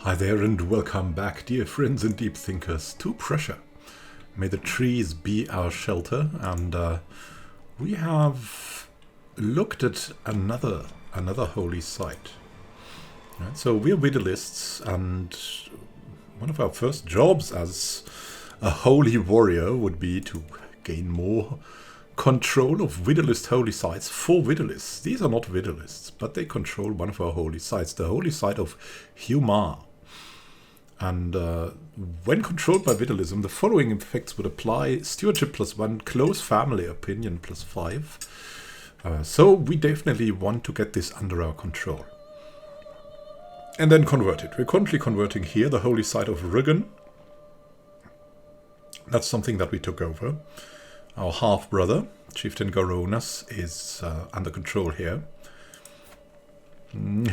Hi there and welcome back, dear friends and deep thinkers, to Prussia. May the trees be our shelter, and we have looked at another holy site. Right, so we're Vidilists, and one of our first jobs as a holy warrior would be to gain more control of Vidilist holy sites for Vidilists. These are not Vidilists, but they control one of our holy sites, the holy site of Humar. And when controlled by Vidilism, the following effects would apply: stewardship +1, close family opinion +5. So we definitely want to get this under our control. And then convert it. We're currently converting here the holy site of Rügen. That's something that we took over. Our half-brother, Chieftain Garonas, is under control here.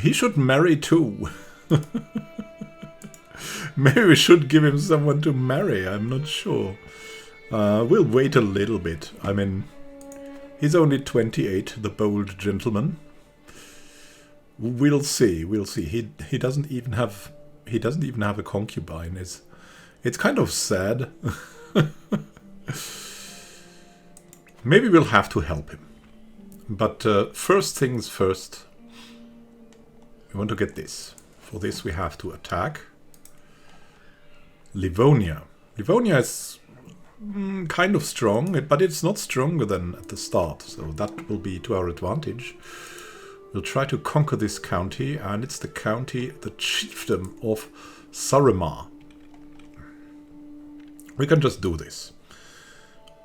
He should marry too. Maybe we should give him someone to marry, I'm not sure. We'll wait a little bit. I mean, he's only 28, the bold gentleman. We'll see, we'll see. He doesn't even have a concubine. It's kind of sad. Maybe we'll have to help him. But first things first, we want to get this. For this we have to attack Livonia. Livonia is kind of strong, but it's not stronger than at the start, so that will be to our advantage. We'll try to conquer this county, and it's the chiefdom of Sáremar. We can just do this.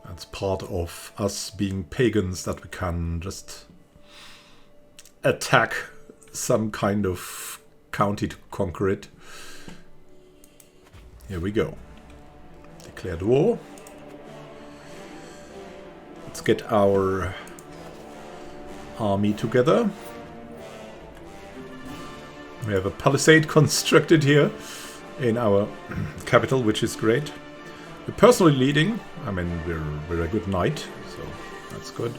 That's part of us being pagans, that we can just attack some kind of county to conquer it. Here we go. Declared war. Let's get our army together. We have a palisade constructed here in our capital, which is great. We're personally leading. I mean, we're a good knight, so that's good.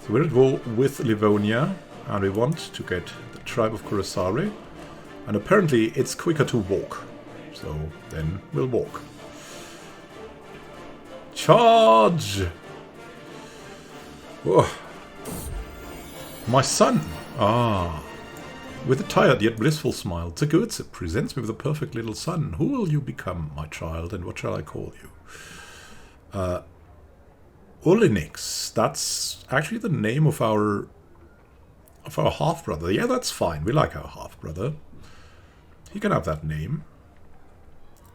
So we're at war with Livonia, and we want to get the tribe of Crusader. And apparently it's quicker to walk. So then we'll walk. Charge! Whoa. My son! Ah. With a tired yet blissful smile, Zagurze presents me with a perfect little son. Who will you become, my child, and what shall I call you? Ulinix. That's actually the name of our half-brother. Yeah, that's fine. We like our half-brother. He can have that name.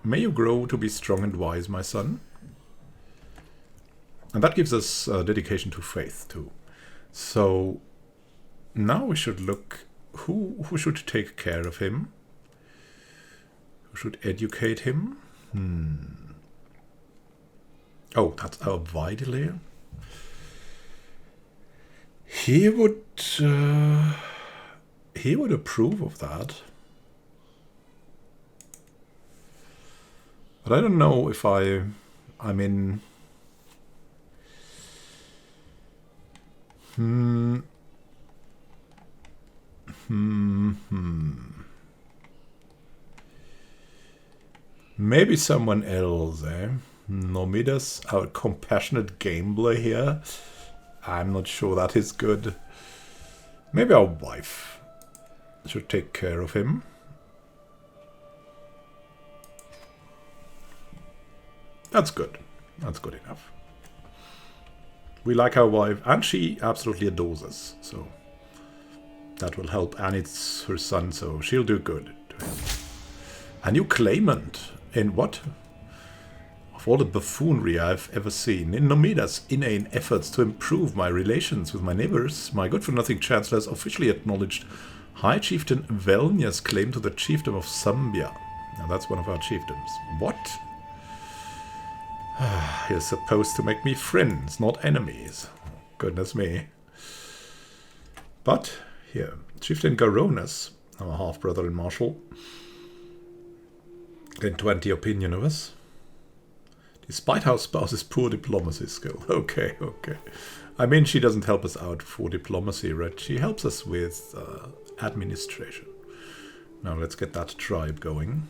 May you grow to be strong and wise, my son. And that gives us dedication to faith, too. So now we should look who should take care of him. Who should educate him? Oh, that's our Vidilism. He would approve of that. But I don't know if I'm in... Maybe someone else, eh? Nomidas, our compassionate gambler here. I'm not sure that is good. Maybe our wife should take care of him. That's good. That's good enough. We like our wife, and she absolutely adores us, so that will help. And it's her son, so she'll do good to him. A new claimant in what? Of all the buffoonery I've ever seen, in Nomida's inane efforts to improve my relations with my neighbors, my good-for-nothing chancellor has officially acknowledged High Chieftain Velnia's claim to the chiefdom of Sambia. Now that's one of our chiefdoms. What? You're supposed to make me friends, not enemies. Goodness me. But, here, Chieftain Garonas, our half-brother and marshal, gained 20 opinion of us. Despite our spouse's poor diplomacy skill. Okay. I mean, she doesn't help us out for diplomacy, right? She helps us with administration. Now let's get that tribe going.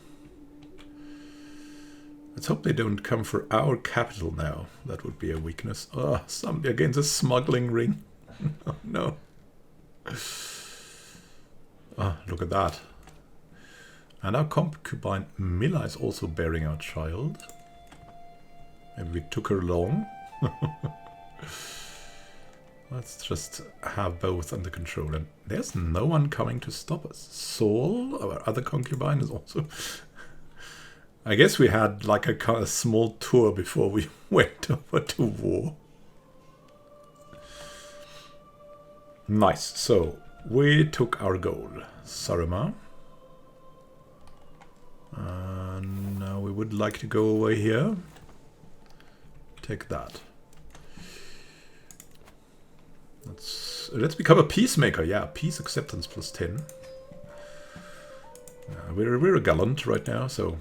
Let's hope they don't come for our capital now. That would be a weakness. Oh, somebody against a smuggling ring. Oh, no. Oh, look at that. And our concubine Mila is also bearing our child. Maybe we took her along. Let's just have both under control. And there's no one coming to stop us. Saul, our other concubine, is also... I guess we had like a kind of small tour before we went over to war. Nice. So, we took our goal. Saruma. And now we would like to go over here. Take that. Let's become a peacemaker. Yeah, peace acceptance plus 10. We're a gallant right now, so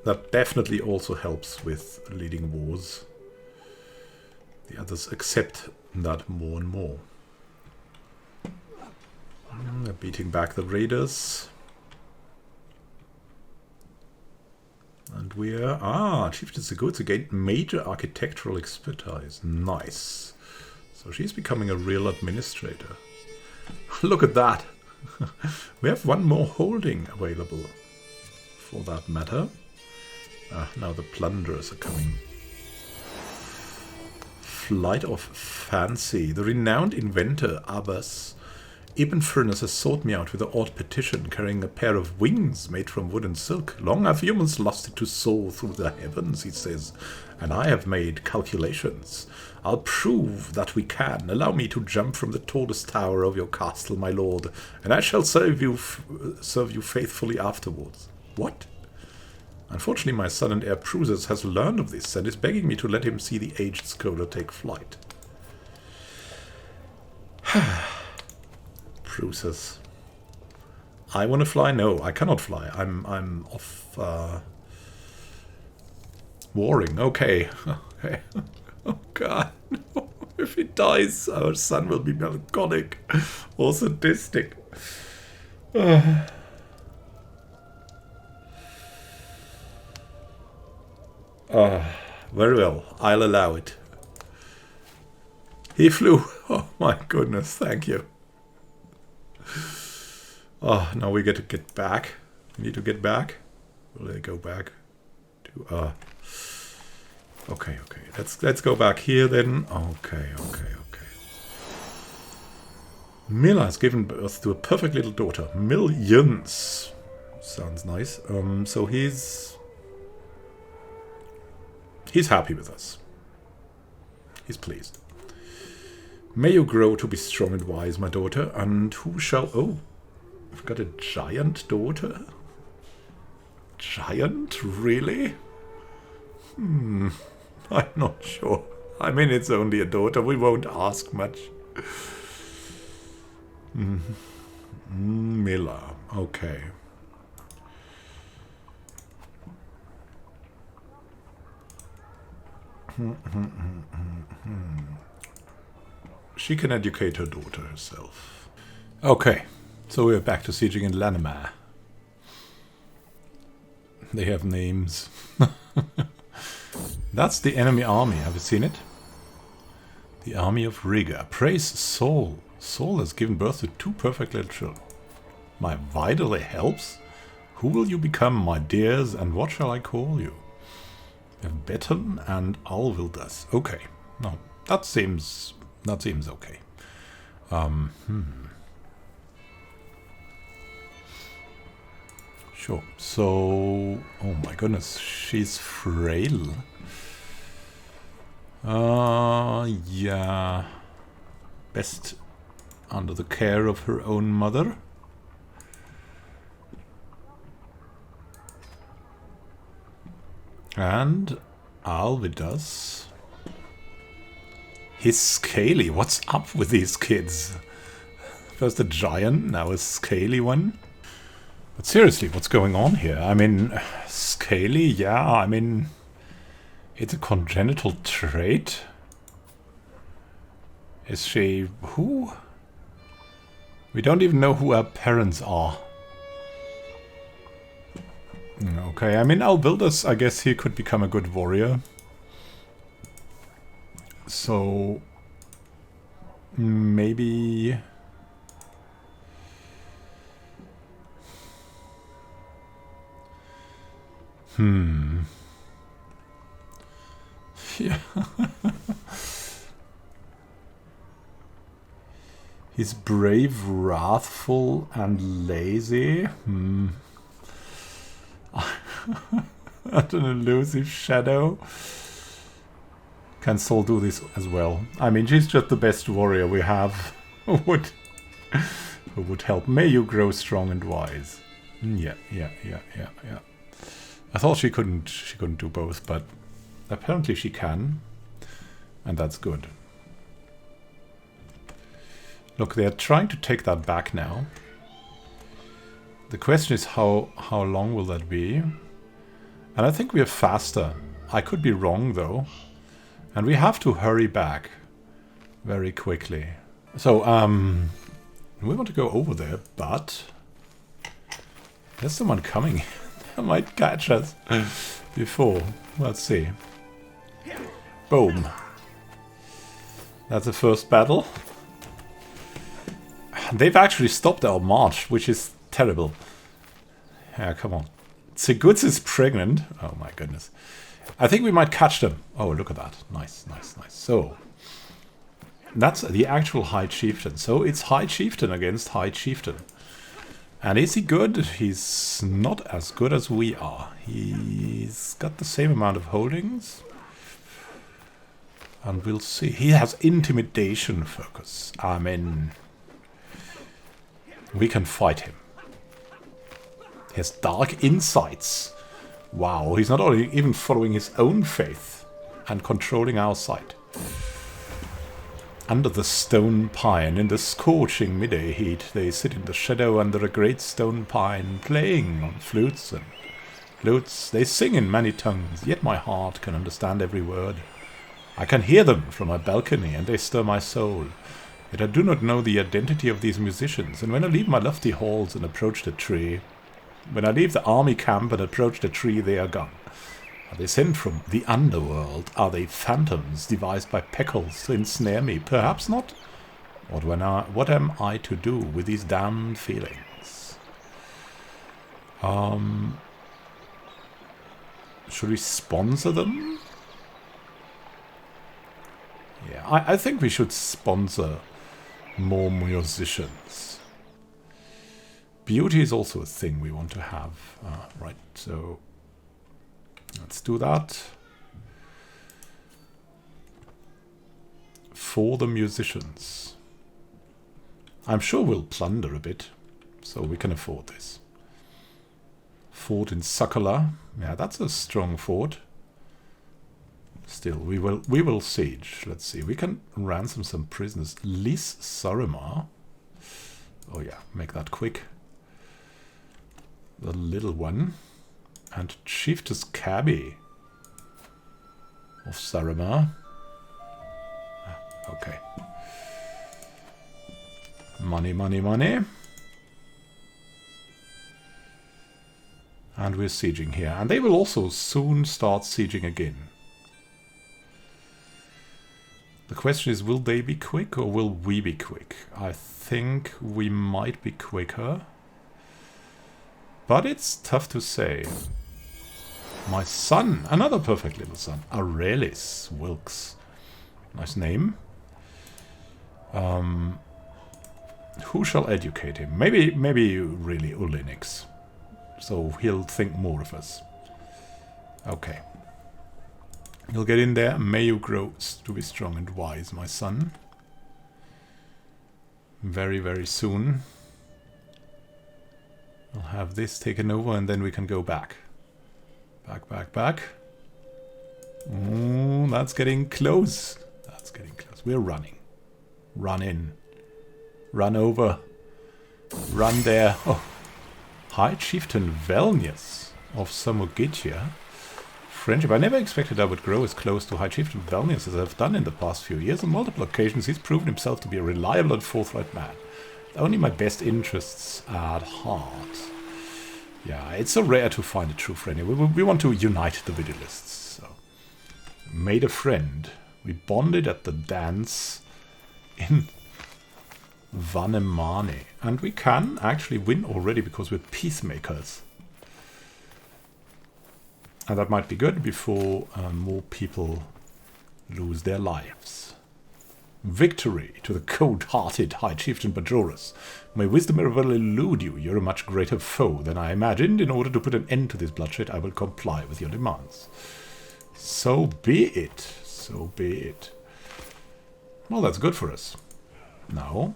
that definitely also helps with leading wars. The others accept that more and more. They're beating back the raiders. And we're... Chieftains are good to gain major architectural expertise. Nice. So she's becoming a real administrator. Look at that. We have one more holding available for that matter. Now the plunderers are coming. Flight of Fancy. The renowned inventor Abbas Ibn Furness has sought me out with an odd petition carrying a pair of wings made from wood and silk. Long have humans lusted to soar through the heavens, he says, and I have made calculations. I'll prove that we can. Allow me to jump from the tallest tower of your castle, my lord, and I shall serve you faithfully afterwards. What? Unfortunately, my son and heir Prussian has learned of this and is begging me to let him see the aged scholar take flight. Prussian. I want to fly? No, I cannot fly. I'm off warring. Okay. Okay. Oh god. No. If he dies, our son will be melancholic or sadistic. Very well. I'll allow it. He flew. Oh my goodness. Thank you. Oh, now we get to get back. We need to get back. Will they go back to okay. Let's go back here then. Okay. Mila has given birth to a perfect little daughter. Millions. Sounds nice. So he's happy with us. He's pleased. May you grow to be strong and wise, my daughter. And who shall... Oh, I've got a giant daughter. Giant? Really? I'm not sure. I mean, it's only a daughter. We won't ask much. Mila. Okay. She can educate her daughter herself. Okay, so we're back to sieging in Lanimar. They have names. That's the enemy army. Have you seen it? The army of Riga. Praise Saul. Saul has given birth to 2 perfect little children. My vitally helps? Who will you become, my dears, and what shall I call you? We have Beton and Alvildas. Okay. No, that seems okay. Sure. So, oh my goodness, she's frail. Yeah. Best under the care of her own mother. And Alvidas. He's scaly. What's up with these kids? First a giant, now a scaly one. But seriously, what's going on here? I mean, scaly, yeah, I mean, it's a congenital trait. Is she... who? We don't even know who her parents are. Okay, I mean, Albildus, I guess he could become a good warrior. So... maybe... Yeah. He's brave, wrathful, and lazy. And an elusive shadow. Can Sol do this as well? I mean, she's just the best warrior we have. Who would help. May you grow strong and wise. Yeah. I thought she couldn't do both, but apparently she can. And that's good. Look, they're trying to take that back now. The question is how long will that be? And I think we are faster. I could be wrong though. And we have to hurry back very quickly. So, we want to go over there, but there's someone coming. That might catch us before. Let's see. Boom. That's the first battle. They've actually stopped our march, which is terrible. Yeah, come on. Sigurds is pregnant. Oh my goodness. I think we might catch them. Oh, look at that. Nice. So, that's the actual High Chieftain. So, it's High Chieftain against High Chieftain. And is he good? He's not as good as we are. He's got the same amount of holdings. And we'll see. He has intimidation focus. Amen. We can fight him. He has dark insights. Wow, he's not only even following his own faith and controlling our side. Under the stone pine, in the scorching midday heat, they sit in the shadow under a great stone pine, playing on flutes and lutes. They sing in many tongues, yet my heart can understand every word. I can hear them from my balcony, and they stir my soul. Yet I do not know the identity of these musicians, and when I leave my lofty halls and approach the tree, when I leave the army camp and approach the tree, they are gone. Are they sent from the underworld? Are they phantoms devised by Peckles to ensnare me? Perhaps not. What am I to do with these damned feelings? Should we sponsor them? Yeah, I think we should sponsor more musicians. Beauty is also a thing we want to have. Right, so let's do that. For the musicians. I'm sure we'll plunder a bit, so we can afford this. Fort in Sakala. Yeah, that's a strong fort. Still, we will siege. Let's see. We can ransom some prisoners. Lis Sarimar. Oh yeah, make that quick. The little one. And Chiefess Cabby of Sarimar. Okay. Money, money, money. And we're sieging here. And they will also soon start sieging again. The question is, will they be quick or will we be quick? I think we might be quicker. But it's tough to say. My son, another perfect little son, Aurelis Wilkes. Nice name. Who shall educate him? Maybe really Ulinix. So he'll think more of us. Okay. You'll get in there. May you grow to be strong and wise, my son. Very, very soon. We'll have this taken over and then we can go back. Back. Oh, that's getting close. That's getting close. We're running. Run in. Run over. Run there. Oh. High Chieftain Velnius of Samogitia. Friendship. I never expected I would grow as close to High Chieftain Velnius as I've done in the past few years. On multiple occasions he's proven himself to be a reliable and forthright man. Only my best interests at heart. Yeah, it's so rare to find a true friend. We want to unite the Vidilists. So. Made a friend. We bonded at the dance in Vanemane. And we can actually win already because we're peacemakers. And that might be good before more people lose their lives. Victory to the cold-hearted High Chieftain Bajoras. My wisdom will elude you. You're a much greater foe than I imagined. In order to put an end to this bloodshed, I will comply with your demands. So be it. So be it. Well, that's good for us. Now,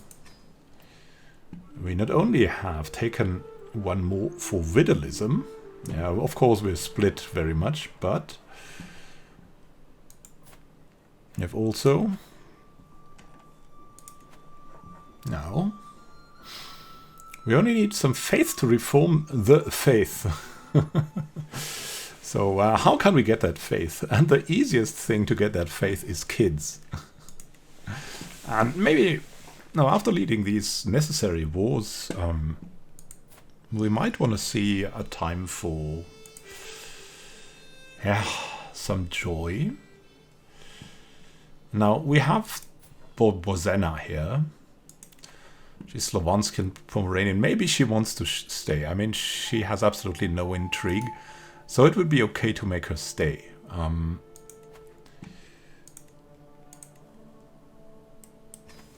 we not only have taken one more for Vidilism. Yeah, of course we're split very much, but we have also now we only need some faith to reform the faith. So how can we get that faith? And the easiest thing to get that faith is kids. And maybe now after leading these necessary wars, we might want to see a time for some joy. Now we have Bozena here. She's Slovanskan Pomeranian. Maybe she wants to stay. I mean, she has absolutely no intrigue. So it would be okay to make her stay.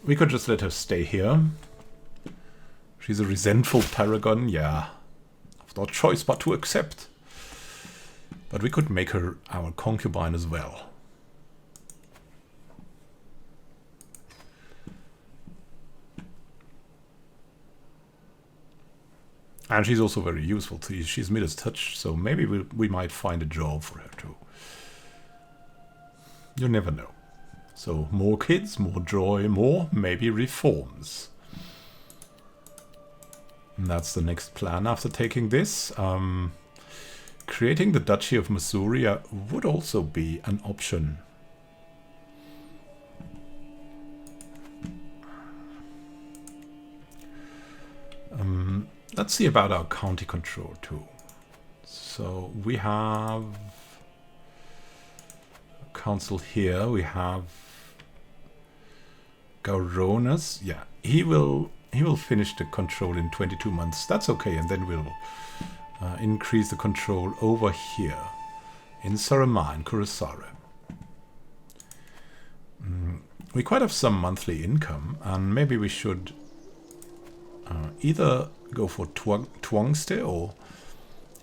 We could just let her stay here. She's a resentful paragon, yeah. I've no choice but to accept. But we could make her our concubine as well. And she's also very useful. She's Midas touch, so maybe we might find a job for her too. You never know. So more kids, more joy, more maybe reforms. And that's the next plan after taking this. Creating the Duchy of Masuria would also be an option. Let's see about our county control too. So we have a council here. We have Gauronas. Yeah, he will finish the control in 22 months. That's okay, and then we'll increase the control over here in Sarama and Crusader. We quite have some monthly income, and maybe we should either go for Twangste or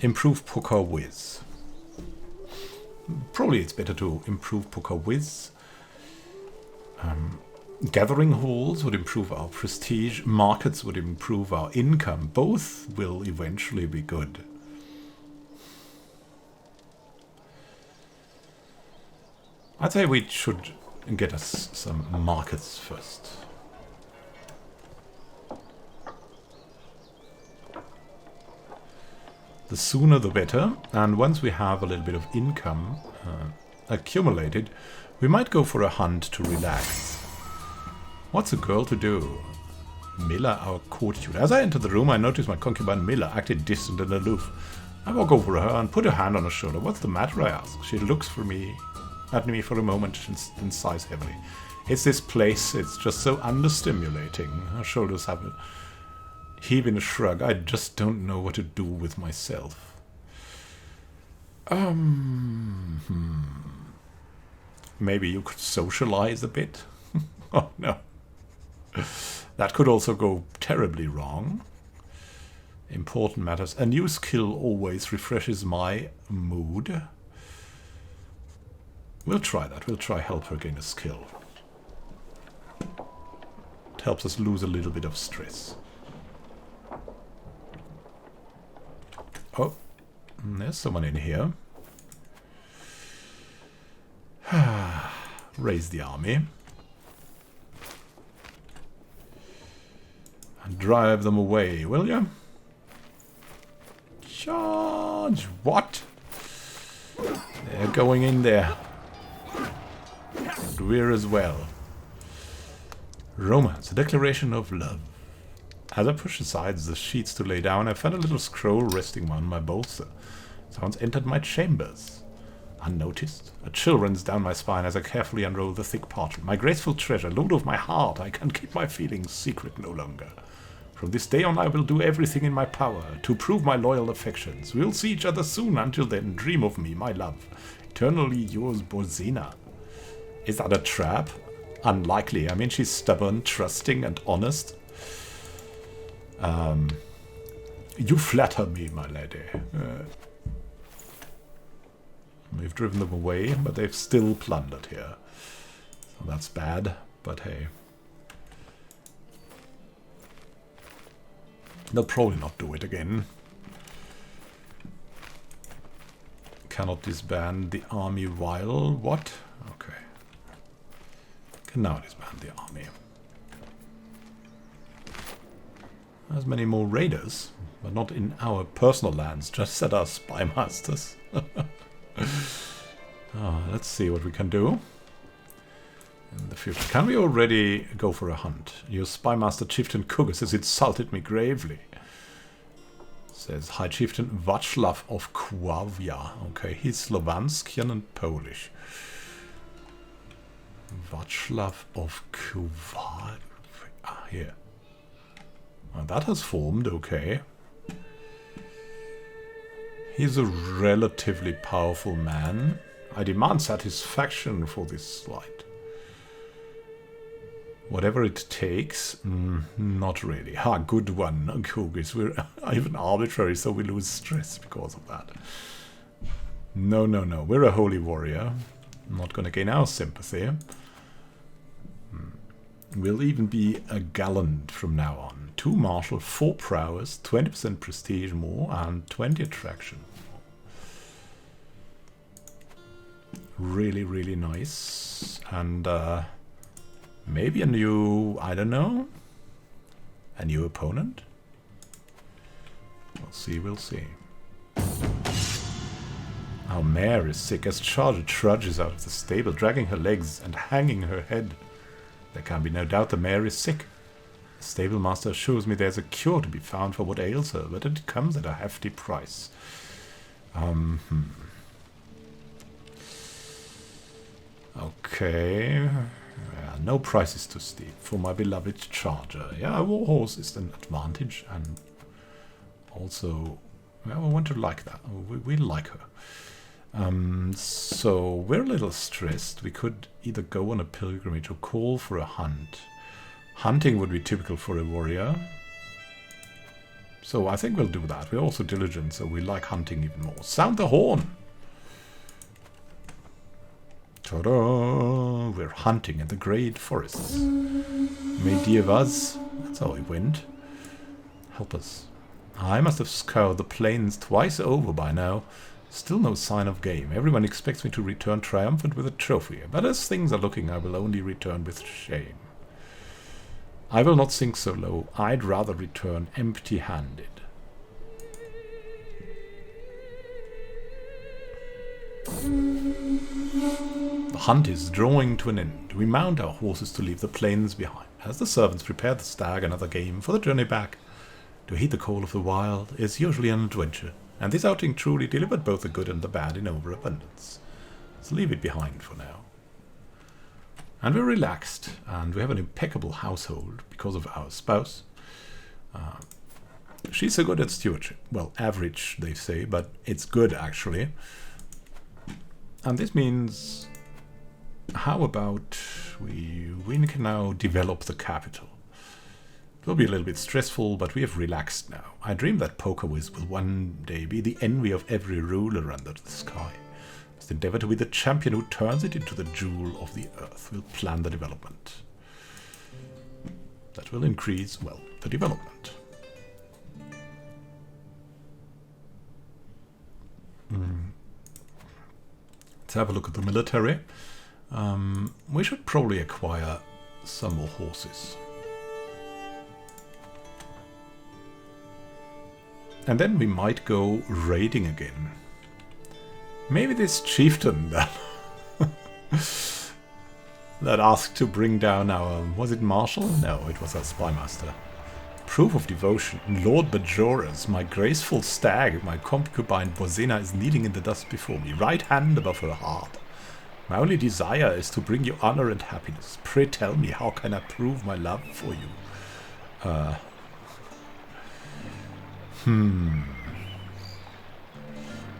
improve Poker Wiz. Probably it's better to improve Poker Wiz. Gathering halls would improve our prestige. Markets would improve our income. Both will eventually be good. I'd say we should get us some markets first. The sooner the better, and once we have a little bit of income accumulated, we might go for a hunt to relax. What's a girl to do? Miller, our courtier. As I entered the room, I noticed my concubine Miller acted distant and aloof. I walk over to her and put a hand on her shoulder. What's the matter, I ask. She looks at me for a moment and sighs heavily. It's this place, it's just so understimulating. Her shoulders have a heave in a shrug. I just don't know what to do with myself. Maybe you could socialize a bit? Oh no. That could also go terribly wrong. Important matters. A new skill always refreshes my mood. We'll try that. We'll try help her gain a skill. It helps us lose a little bit of stress. Oh, there's someone in here. Raise the army. And drive them away, will you? Charge! What? They're going in there. And we're as well. Romance, a declaration of love. As I push aside the sheets to lay down, I find a little scroll resting on my bolster. Someone's entered my chambers. Unnoticed, a chill runs down my spine as I carefully unroll the thick parchment. My graceful treasure, lord of my heart, I can keep my feelings secret no longer. From this day on I will do everything in my power to prove my loyal affections. We'll see each other soon. Until then, dream of me, my love. Eternally yours, Borzena. Is that a trap? Unlikely. I mean, she's stubborn, trusting, and honest. You flatter me, my lady. We've driven them away, but they've still plundered here. So that's bad, but hey. They'll probably not do it again. Cannot disband the army while... What? Okay. Can now disband the army. There's many more raiders, but not in our personal lands, just at our spy masters. Let's see what we can do in the future. Can we already go for a hunt? Your spy master chieftain Kugas has insulted me gravely. Says High Chieftain Václav of Kwavia. Okay, he's Slovanskian and Polish. Václav of Kwavia. Ah, here. Well, that has formed, okay. He's a relatively powerful man. I demand satisfaction for this slight. Whatever it takes, not really. Ha, good one, Kugis. We're even arbitrary, so we lose stress because of that. No, no, no. We're a holy warrior. I'm not going to gain our sympathy. We'll even be a gallant from now on. 2 martial, 4 prowess, 20% prestige more, and 20 attraction. Really, really nice. And maybe a new, I don't know, a new opponent? We'll see, we'll see. Our mare is sick as Charger trudges out of the stable, dragging her legs and hanging her head. There can be no doubt the mare is sick. The stable master assures me there's a cure to be found for what ails her, but it comes at a hefty price. Okay. No price is too steep for my beloved Charger. Yeah, a war horse is an advantage, and also, well, we want to like that. We like her. So we're a little stressed. We could either go on a pilgrimage or call for a hunt. Hunting would be typical for a warrior. So I think we'll do that. We're also diligent, so we like hunting even more. Sound the horn! Ta-da! We're hunting in the great forests. May Dievas, that's how we went, help us. I must have scoured the plains twice over by now. Still no sign of game. Everyone expects me to return triumphant with a trophy, but as things are looking, I will only return with shame. I will not sink so low. I'd rather return empty-handed. The hunt is drawing to an end. We mount our horses to leave the plains behind. As the servants prepare the stag another game for the journey back, to heed the call of the wild is usually an adventure, and this outing truly delivered both the good and the bad in overabundance. Let's leave it behind for now. And we're relaxed, and we have an impeccable household because of our spouse. She's so good at stewardship. Well, average, they say, but it's good, actually. And this means, how about we can now develop the capital? It will be a little bit stressful, but we have relaxed now. I dream that Pokerwiz will one day be the envy of every ruler under the sky. Must endeavor to be the champion who turns it into the jewel of the earth. We'll plan the development. That will increase, well, the development. Let's have a look at the military. We should probably acquire some more horses. And then we might go raiding again. Maybe this chieftain that that asked to bring down our... Was it Marshal? No, it was our spy master. Proof of devotion. Lord Bajoras, my graceful stag, my concubine Bozena is kneeling in the dust before me, right hand above her heart. My only desire is to bring you honor and happiness. Pray tell me, how can I prove my love for you?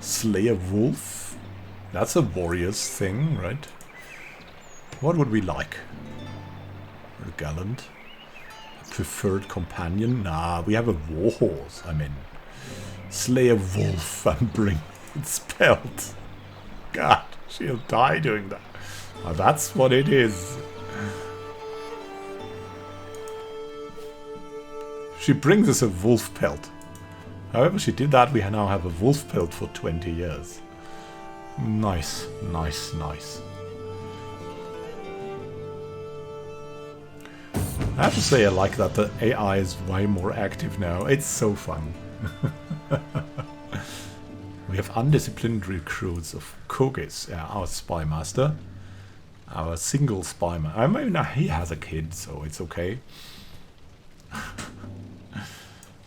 Slay a wolf? That's a warrior's thing, right? What would we like? A gallant? A preferred companion? Nah, we have a warhorse. I mean, slay a wolf and bring its pelt. God, she'll die doing that. Now that's what it is. She brings us a wolf pelt. However she did that, we now have a wolf pelt for 20 years. Nice, nice, nice. I have to say I like that the AI is way more active now. It's so fun. We have undisciplined recruits of Kogis, our spy master. Our single spy master. I mean, he has a kid, so it's okay.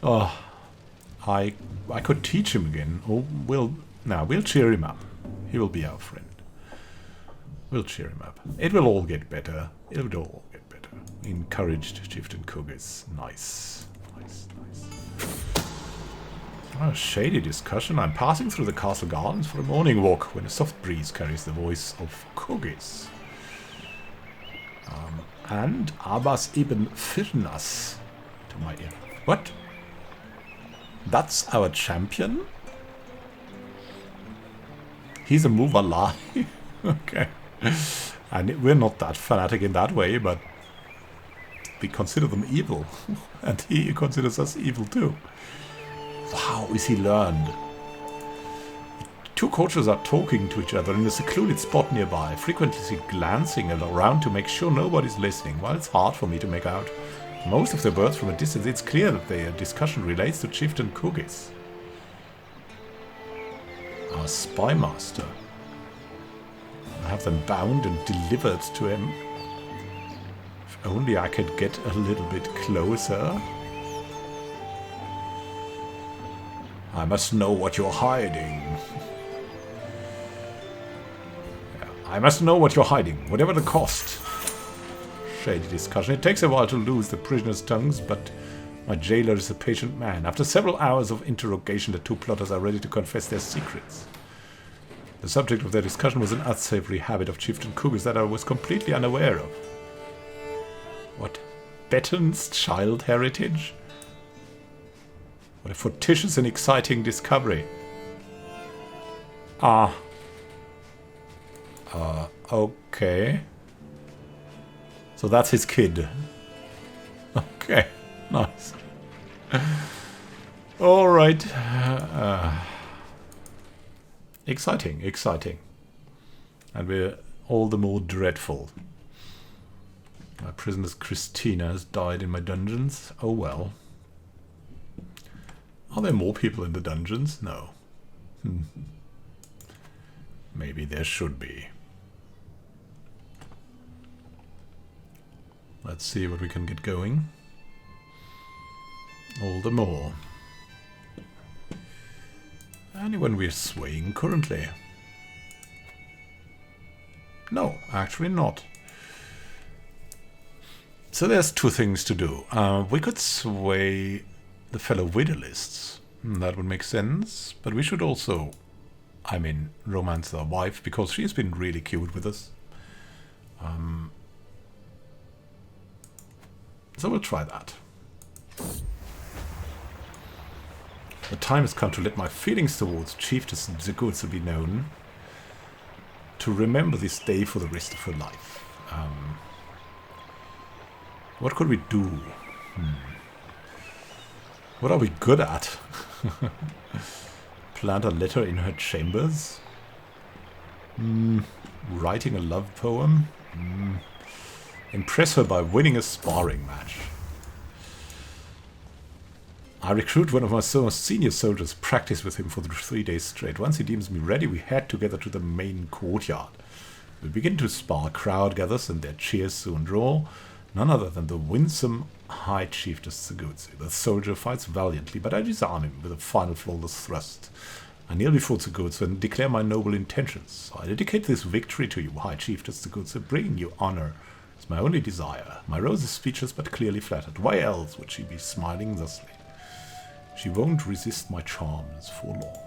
Oh, I could teach him again. Oh, we'll cheer him up. He will be our friend. We'll cheer him up. It will all get better. It will all get better. Encouraged Chieftain Kugis. Nice. Nice, nice. Oh, shady discussion. I'm passing through the castle gardens for a morning walk when a soft breeze carries the voice of Kugis. And Abbas ibn Firnas to my ear. What? That's our champion? He's a Muvalai. Okay. And we're not that fanatic in that way, but we consider them evil. And he considers us evil too. Wow, is he learned? Two courtiers are talking to each other in a secluded spot nearby, frequently glancing around to make sure nobody's listening. While it's hard for me to make out most of their words from a distance, it's clear that their discussion relates to Chieftain Kugis, our spy master. I have them bound and delivered to him. If only I could get a little bit closer. I must know what you're hiding. Yeah, I must know what you're hiding, whatever the cost. Shady discussion. It takes a while to lose the prisoners' tongues, but my jailer is a patient man. After several hours of interrogation, the two plotters are ready to confess their secrets. The subject of their discussion was an unsavory habit of Chieftain Kugis that I was completely unaware of. What? Betton's child heritage? What a fortuitous and exciting discovery. Okay. So that's his kid. Okay, nice. Alright. Exciting, exciting. And we're all the more dreadful. My prisoner's Christina has died in my dungeons. Oh well. Are there more people in the dungeons? No. Maybe there should be. Let's see what we can get going. All the more. Anyone we're swaying currently? No, actually not. So there's two things to do. We could sway the fellow Vidilists. That would make sense. But we should also, I mean, romance our wife, because she's been really cute with us. So we'll try that. The time has come to let my feelings towards Chiefess Zegutsu be known. To remember this day for the rest of her life. What could we do? What are we good at? Plant a letter in her chambers? Writing a love poem? Impress her by winning a sparring match. I recruit one of my senior soldiers, practice with him for 3 days straight. Once he deems me ready, we head together to the main courtyard. We begin to spar, crowd gathers, and their cheers soon draw. None other than the winsome High Chiefess Tsugutsu. The soldier fights valiantly, but I disarm him with a final flawless thrust. I kneel before Tsugutsu and declare my noble intentions. I dedicate this victory to you, High Chiefess Tsugutsu, bringing you honor. It's my only desire. My rose is speechless but clearly flattered. Why else would she be smiling thusly? She won't resist my charms for long.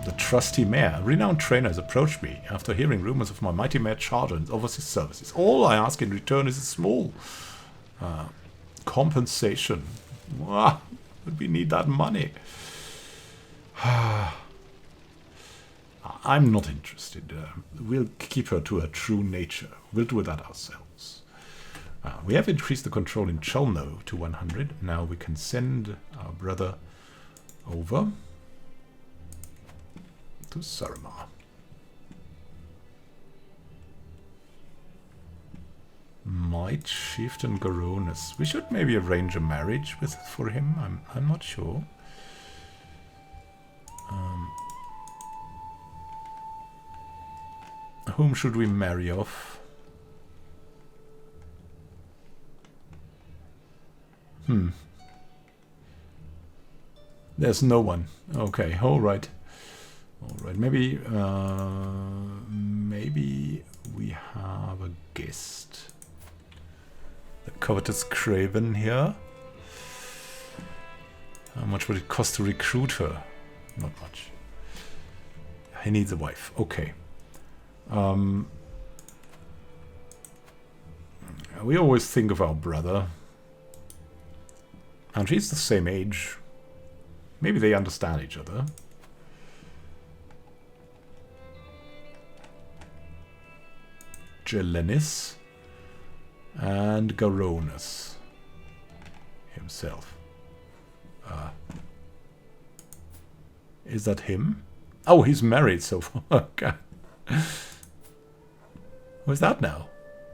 The trusty mayor, a renowned trainer, has approached me after hearing rumors of my mighty mare charger and offers his services. All I ask in return is a small compensation. But we need that money. I'm not interested. We'll keep her to her true nature. We'll do that ourselves. We have increased the control in Chelno to 100. Now we can send our brother over to Saramar. Might Chieftain Garonus. We should maybe arrange a marriage for him. I'm not sure. Whom should we marry off? There's no one. Okay, alright. Alright, maybe we have a guest. The covetous Craven here. How much would it cost to recruit her? Not much. He needs a wife. Okay. We always think of our brother. And she's the same age. Maybe they understand each other. Gelenis and Garonus himself. Is that him? Oh, he's married so far. Okay. Who is that now?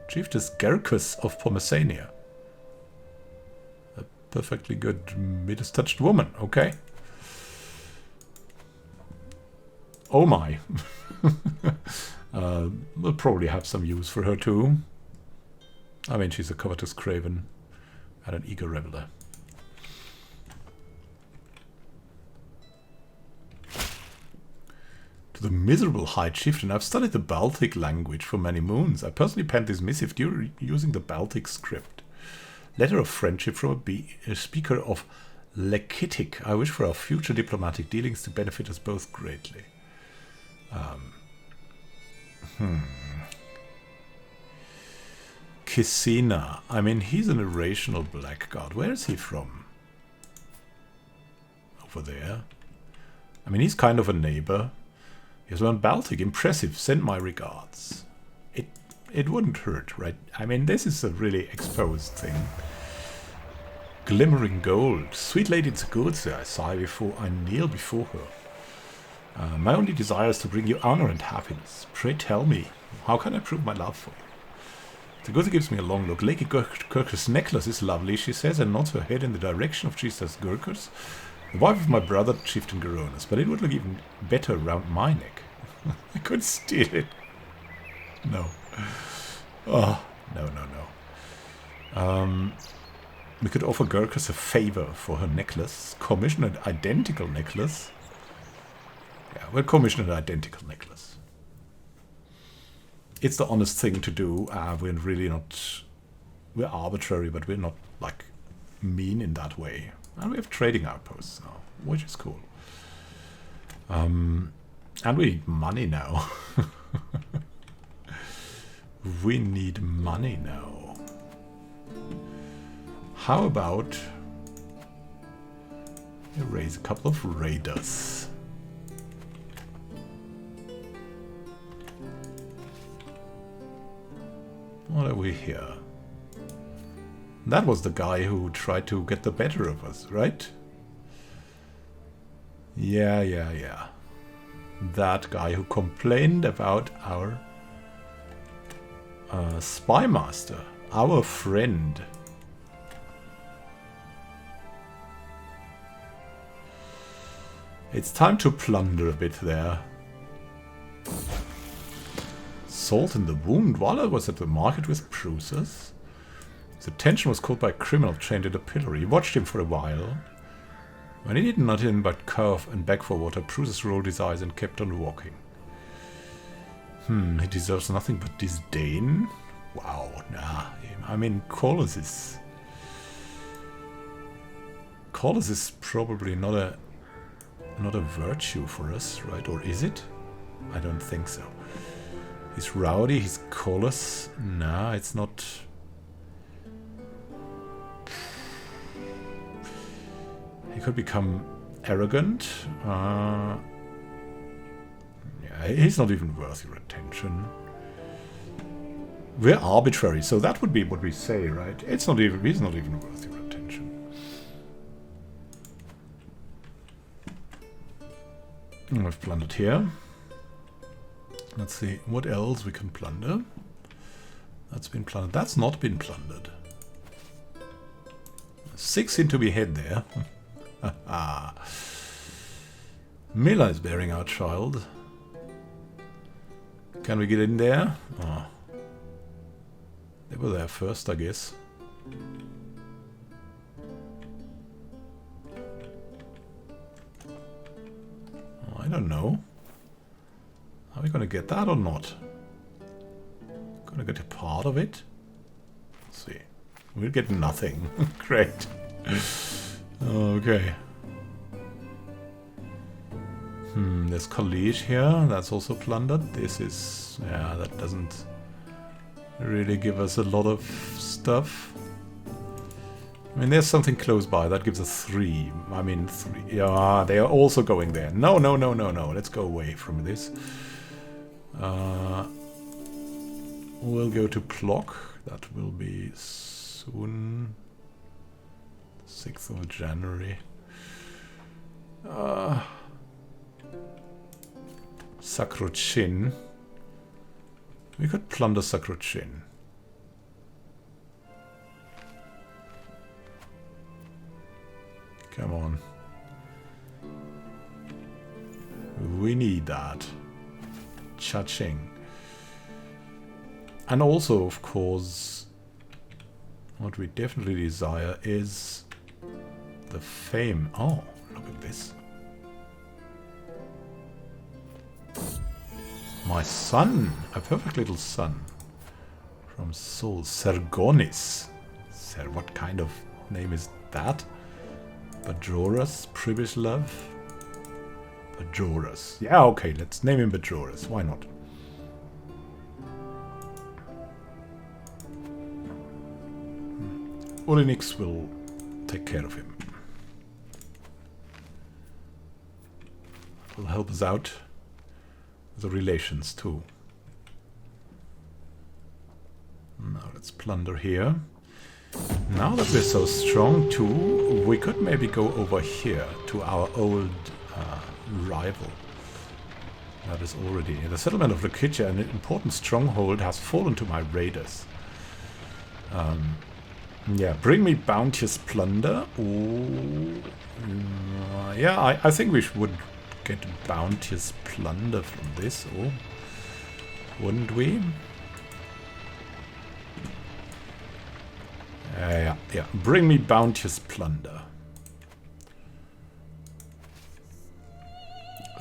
Chiefess Gerkus of Pomesania. A perfectly good Midas-touched woman. Okay. Oh my. We'll probably have some use for her too. I mean, she's a covetous craven and an eager reveler. To the miserable High Chieftain, I've studied the Baltic language for many moons. I personally penned this missive using the Baltic script. Letter of friendship from a speaker of Lekitic. I wish for our future diplomatic dealings to benefit us both greatly. Kisina. I mean, he's an irrational blackguard. Where is he from? Over there. I mean, he's kind of a neighbor. He's learned Baltic. Impressive. Send my regards. It wouldn't hurt, right? I mean, this is a really exposed thing. Glimmering gold. Sweet Lady Tsugutsu, I sigh before I kneel before her. My only desire is to bring you honor and happiness. Pray tell me, how can I prove my love for you? Tsugutsu gives me a long look. Lady Gurker's necklace is lovely, she says, and nods her head in the direction of Chiefess Gurker's, the wife of my brother, Chieftain Garonus, but it would look even better around my neck. I could steal it. No. Oh, no. We could offer Gurker's a favor for her necklace. Commission an identical necklace. Yeah, we'll commission an identical necklace. It's the honest thing to do. We're really not... We're arbitrary, but we're not, like, mean in that way. And we have trading outposts now, which is cool. And we need money now. We need money now. How about... we raise a couple of raiders. What are we here? That was the guy who tried to get the better of us, right? Yeah. That guy who complained about our spy master, our friend. It's time to plunder a bit there. Salt in the wound while I was at the market with Prussians. His attention was caught by a criminal chained in a pillory. He watched him for a while. When he did nothing but cough and beg for water, Prussians rolled his eyes and kept on walking. He deserves nothing but disdain? Wow, nah. I mean, Colossus is probably not a virtue for us, right? Or is it? I don't think so. He's rowdy, he's Colossus. Nah, it's not. He could become arrogant. Yeah, he's not even worth your attention. We're arbitrary, so that would be what we say, right? He's not even worth your attention. We've plundered here. Let's see what else we can plunder. That's been plundered. That's not been plundered. 6 seem to be head there. Mila is bearing our child. Can we get in there? Oh. They were there first, I guess. Oh, I don't know. Are we gonna get that or not? Gonna get a part of it? Let's see. We'll get nothing. Great. Okay. There's college here. That's also plundered. This is... yeah, that doesn't really give us a lot of stuff. I mean, there's something close by. That gives us 3. I mean, 3. Yeah, they are also going there. No. Let's go away from this. We'll go to clock. That will be soon. 6th of January. Sakrochin. We could plunder Sakrochin. Come on. We need that. Cha-ching. And also, of course, what we definitely desire is the fame. Oh, look at this. My son, a perfect little son. From Sol, Sergonis. What kind of name is that? Bajoras, Pribislav? Bajoras. Yeah, okay, let's name him Bajoras. Why not? Olenix will take care of him. Will help us out. The relations too. Now let's plunder here. Now that we're so strong too, we could maybe go over here to our old rival. That is already the settlement of Lakitia, an important stronghold, has fallen to my raiders. Yeah, bring me bounteous plunder. Yeah, I think we would get bounteous plunder from this, wouldn't we? Yeah, bring me bounteous plunder.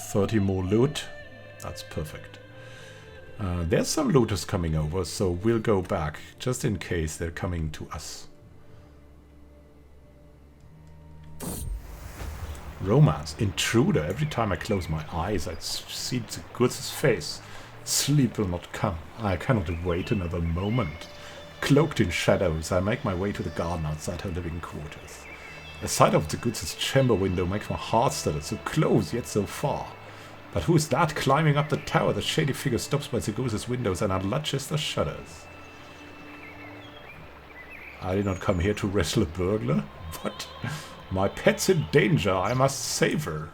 30 more loot. That's perfect. There's some looters coming over, so we'll go back, just in case they're coming to us. Romance. Intruder. Every time I close my eyes, I see the goods' face. Sleep will not come. I cannot wait another moment. Cloaked in shadows, I make my way to the garden outside her living quarters. The sight of the goods' chamber window makes my heart stutter. So close, yet so far. But who is that climbing up the tower? The shady figure stops by the goose's windows and unlatches the shutters. I did not come here to wrestle a burglar. What? My pet's in danger. I must save her.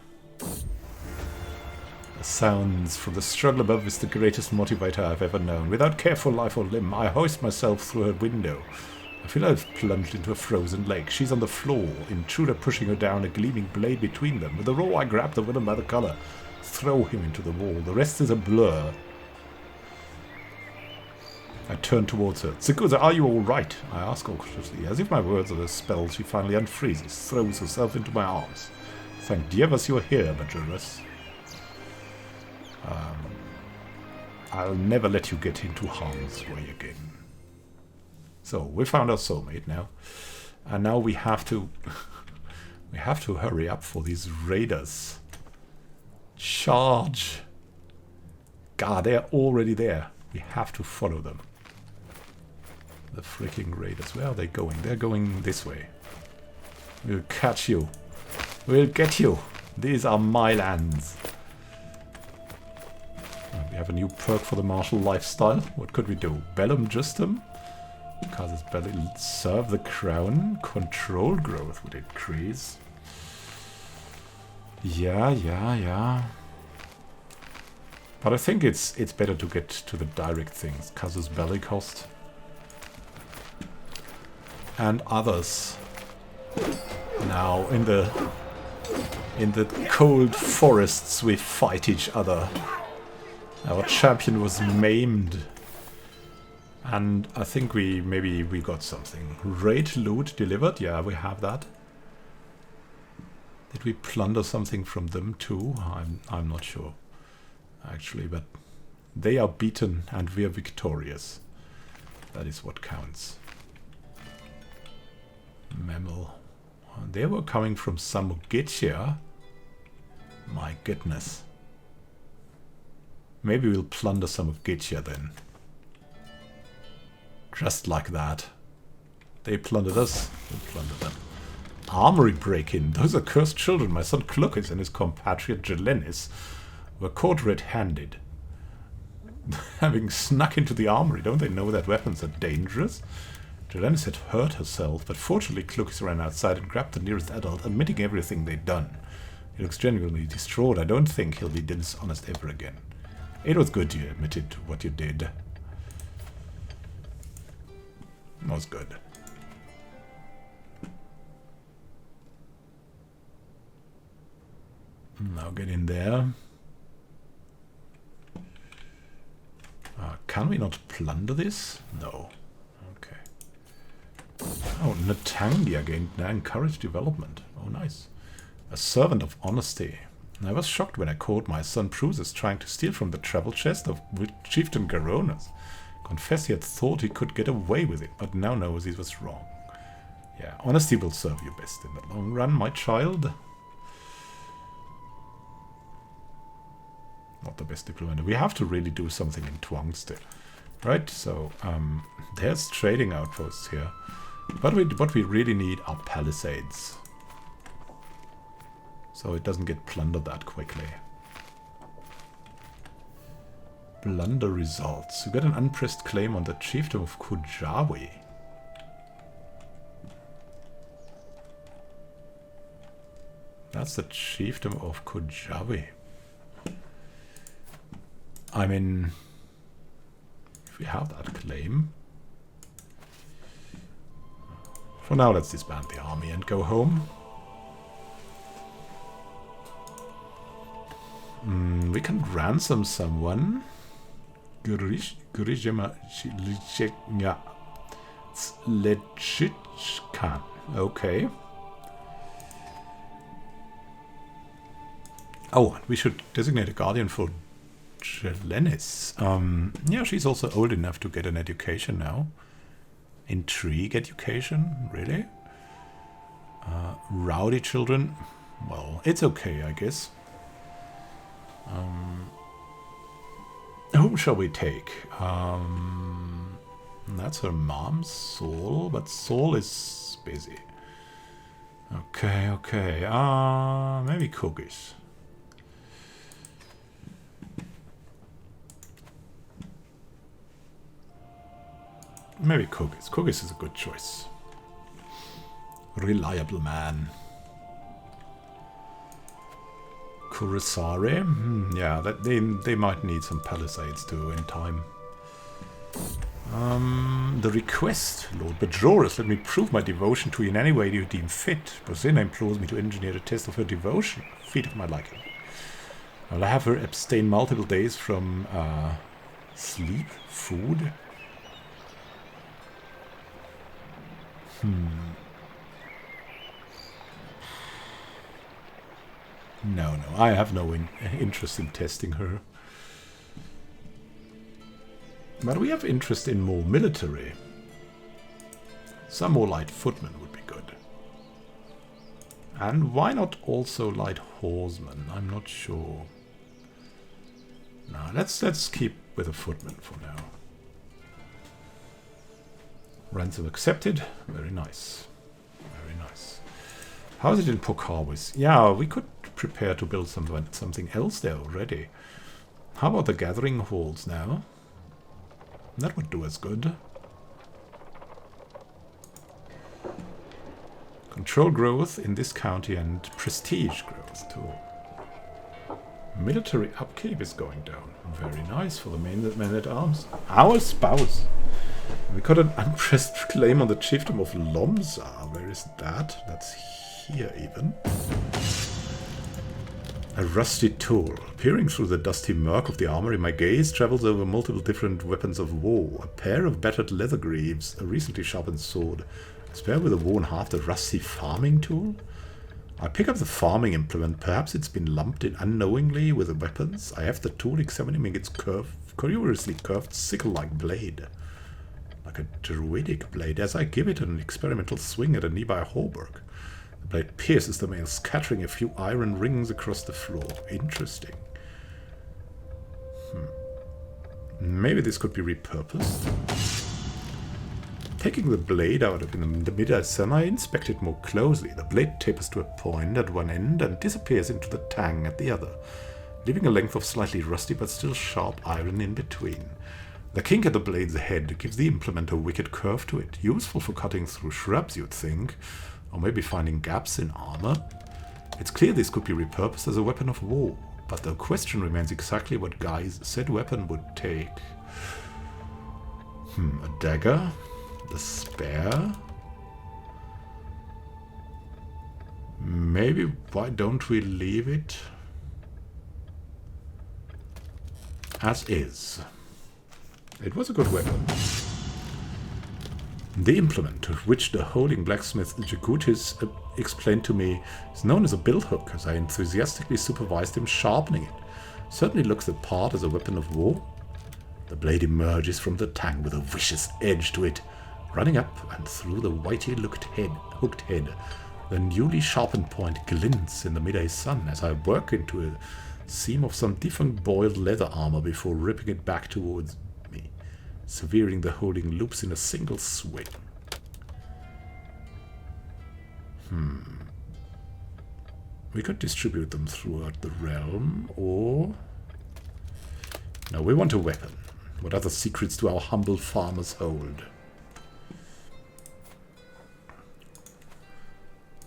The sounds from the struggle above is the greatest motivator I've ever known. Without care for life or limb, I hoist myself through her window. I feel I've plunged into a frozen lake. She's on the floor, Intruder pushing her down, a gleaming blade between them. With a roar, I grab the villain by the collar, throw him into the wall. The rest is a blur. I turn towards her. Zikuza, are you all right? I ask cautiously. As if my words are a spell, she finally unfreezes, throws herself into my arms. Thank Dievas you're here, Majorus. I'll never let you get into harm's way again. So, we found our soulmate now. And now we have to... we have to hurry up for these raiders. Charge! God, they're already there. We have to follow them. The freaking raiders. Where are they going? They're going this way. We'll catch you. We'll get you. These are my lands. We have a new perk for the martial lifestyle. What could we do? Bellum Justum? Casus Belli. Serve the crown. Control growth would increase. Yeah. But I think it's better to get to the direct things. Casus Belli cost. And others. Now in the cold forests we fight each other. Our champion was maimed. And I think maybe we got something. Raid loot delivered? Yeah, we have that. Did we plunder something from them too? I'm not sure. Actually, but they are beaten and we are victorious. That is what counts. Mammal. They were coming from Samogitia. My goodness. Maybe we'll plunder some of Gitia then. Just like that. They plundered us, we'll plunder them. Armory break-in. Those are cursed children. My son Cluckus and his compatriot Jelenis were caught red-handed. Having snuck into the armory, don't they know that weapons are dangerous? Jelenis had hurt herself, but fortunately Cluckus ran outside and grabbed the nearest adult, admitting everything they'd done. He looks genuinely distraught. I don't think he'll be dishonest ever again. It was good you admitted what you did. It was good. Now get in there. Can we not plunder this? No. Okay. Oh, Natangia gained encouraged development. Oh, nice. A servant of honesty. I was shocked when I caught my son Prusus trying to steal from the travel chest of Chieftain Garonas. Confess he had thought he could get away with it, but now knows he was wrong. Yeah, honesty will serve you best in the long run, my child. Not the best diplomat. We have to really do something in Twang still. Right, so there's trading outposts here. But what we really need are palisades. So it doesn't get plundered that quickly. Plunder results. You got an unpressed claim on the chiefdom of Kujawi. That's the chiefdom of Kujawi. I mean, if we have that claim. For now, let's disband the army and go home. We can ransom someone. Okay. Oh, we should designate a guardian for Jelenis. Yeah, she's also old enough to get an education now. Intrigue education? Really? Rowdy children? Well, it's okay, I guess. Whom shall we take? That's her mom, Saul, but Saul is busy. Okay. Maybe cookies. Maybe cookies. Cookies is a good choice. Reliable man. Crusader? Yeah, that they might need some palisades too in time. The request, Lord Bajoris, let me prove my devotion to you in any way you deem fit. Bosina implores me to engineer a test of her devotion. Feat of my liking. I'll have her abstain multiple days from sleep, food, No, I have no interest in testing her. But we have interest in more military. Some more light footmen would be good. And why not also light horsemen? I'm not sure. No, let's keep with a footman for now. Ransom accepted. Very nice. Very nice. How is it in Pokawis? Yeah, we could prepare to build something else there already. How about the gathering halls now? That would do us good. Control growth in this county and prestige growth too. Military upkeep is going down. Very nice for the men at arms. Our spouse. We got an unpressed claim on the chiefdom of Lomza. Where is that? That's here even. A rusty tool. Peering through the dusty murk of the armory, my gaze travels over multiple different weapons of war. A pair of battered leather greaves, a recently sharpened sword, a spear with a worn haft, a rusty farming tool. I pick up the farming implement. Perhaps it's been lumped in unknowingly with the weapons. I have the tool examining its curiously curved sickle-like blade. Like a druidic blade, as I give it an experimental swing at a nearby hauberk. The blade pierces the mail, scattering a few iron rings across the floor. Interesting. Maybe this could be repurposed. Taking the blade out of in the mid-eye sun, I inspect it more closely. The blade tapers to a point at one end and disappears into the tang at the other, leaving a length of slightly rusty but still sharp iron in between. The kink at the blade's head gives the implement a wicked curve to it, useful for cutting through shrubs, you'd think, or maybe finding gaps in armor. It's clear this could be repurposed as a weapon of war, but the question remains exactly what guise said weapon would take. A dagger? The spear? Maybe why don't we leave it as is? It was a good weapon. The implement, which the holding blacksmith Jagutis explained to me, is known as a billhook, as I enthusiastically supervised him sharpening it. Certainly looks the part as a weapon of war. The blade emerges from the tang with a vicious edge to it, running up and through the whitey hooked head. The newly sharpened point glints in the midday sun as I work into a seam of some defunct boiled leather armor before ripping it back towards me, severing the holding loops in a single swing. We could distribute them throughout the realm, or... No, we want a weapon. What other secrets do our humble farmers hold?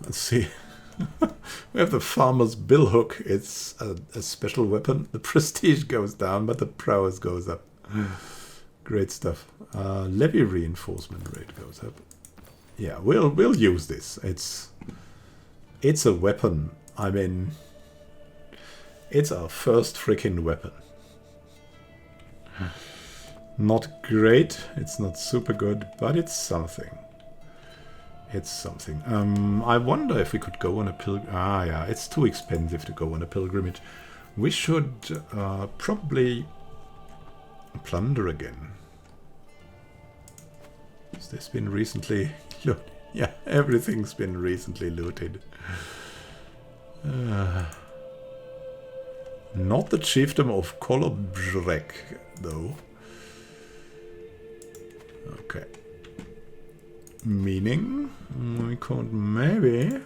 Let's see. We have the farmer's billhook. It's a special weapon. The prestige goes down, but the prowess goes up. Great stuff. Levy reinforcement rate goes up. Yeah, we'll use this. It's a weapon. I mean, it's our first freaking weapon. Not great. It's not super good, but it's something. It's something. I wonder if we could go on a pilgrimage. Ah, yeah, it's too expensive to go on a pilgrimage. We should probably plunder again. Has this been recently looted? Yeah, everything's been recently looted. Not the chiefdom of Kolobrek, though. Okay. Meaning we could maybe...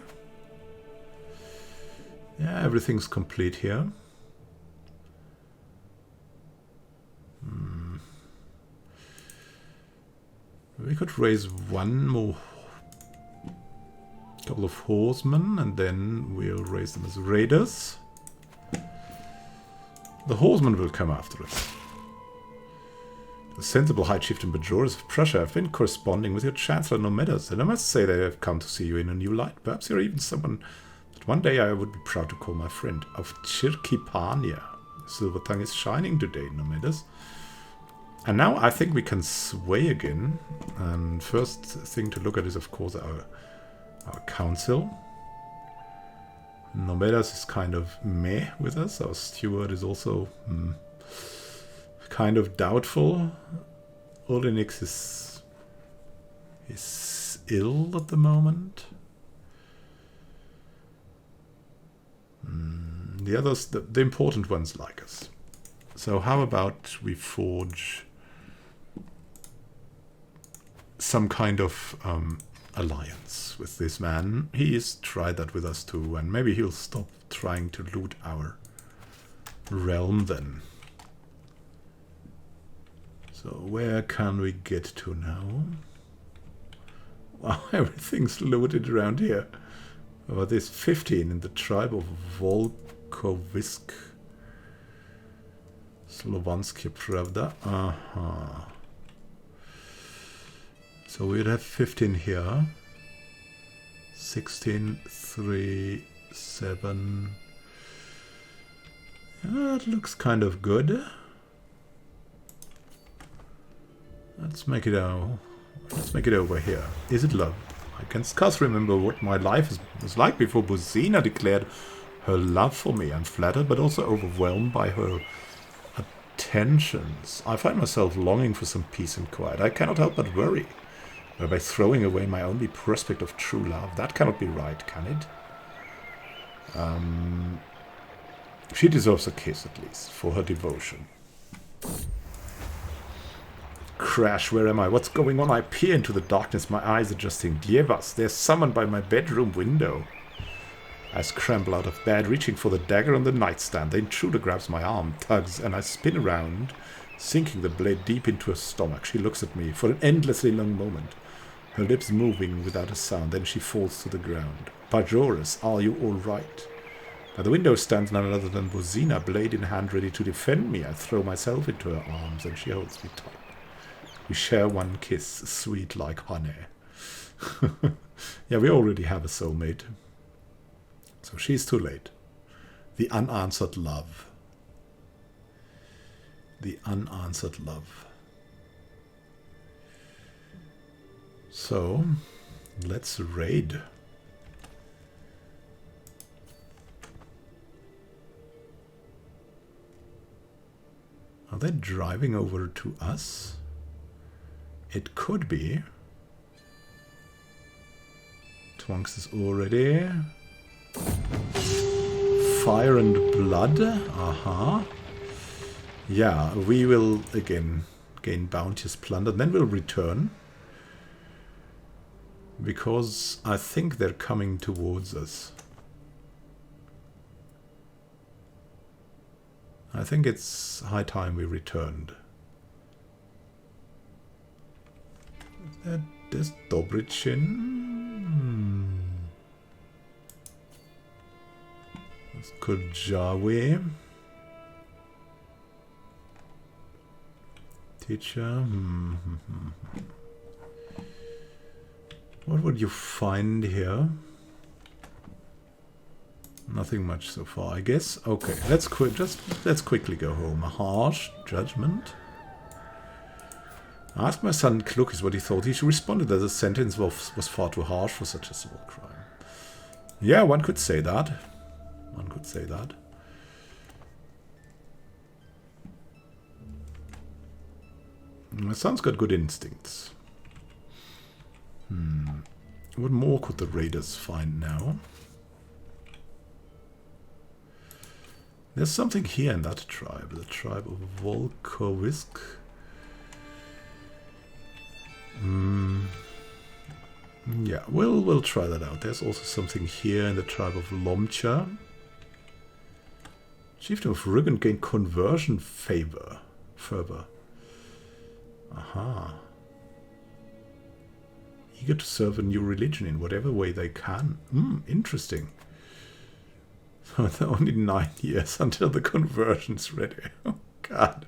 Yeah, everything's complete here. We could raise one more couple of horsemen and then we'll raise them as raiders. The horsemen will come after us. The sensible High Chieftain Bajoris of Prussia have been corresponding with your Chancellor Nomedas, and I must say they have come to see you in a new light. Perhaps you're even someone that one day I would be proud to call my friend. Of Chirkipania. Silver tongue is shining today, Nomedas. And now I think we can sway again. And first thing to look at is, of course, our council. Nomedas is kind of meh with us. Our steward is also kind of doubtful. Olenix is ill at the moment. The others, the important ones, like us. So how about we forge some kind of alliance with this man? He's tried that with us too, and maybe he'll stop trying to loot our realm then. So where can we get to now? Wow, everything's looted around here. Oh, there's 15 in the tribe of Volkovisk. Slovansky Pravda. Aha. So we'd have 15 here. 16, 3, 7. That looks kind of good. Let's make it over here. Is it love? I can scarce remember what my life was like before Buzina declared her love for me. I'm flattered, but also overwhelmed by her attentions. I find myself longing for some peace and quiet. I cannot help but worry. By throwing away my only prospect of true love. That cannot be right, can it? She deserves a kiss, at least, for her devotion. Crash, where am I? What's going on? I peer into the darkness, my eyes adjusting. Dievas, they're summoned by my bedroom window. I scramble out of bed, reaching for the dagger on the nightstand. The intruder grabs my arm, tugs, and I spin around, sinking the blade deep into her stomach. She looks at me for an endlessly long moment, her lips moving without a sound. Then she falls to the ground. Pajoris, are you all right? By the window stands none other than Buzina, blade in hand, ready to defend me. I throw myself into her arms, and she holds me tight. We share one kiss, sweet like honey. Yeah, we already have a soulmate. So she's too late. The unanswered love. The unanswered love. So, let's raid. Are they driving over to us? It could be. Twonks is already. Fire and blood. Aha. Yeah, we will again gain bounteous plunder. Then we'll return. Because I think they're coming towards us. I think it's high time we returned. There's Dobrichin. There's Kujawi. Teacher. What would you find here? Nothing much so far, I guess. Okay, let's quickly go home. A harsh judgment. I asked my son Klukis what he thought. He responded that the sentence was far too harsh for such a small crime. Yeah, one could say that. One could say that. My son's got good instincts. What more could the raiders find now? There's something here in that tribe. The tribe of Volkovisk. Yeah, we'll try that out. There's also something here in the tribe of Lomcha. Chieftain of Rügen gained conversion fervor. Aha. Eager to serve a new religion in whatever way they can. Interesting. So only 9 years until the conversion's ready. Oh, God.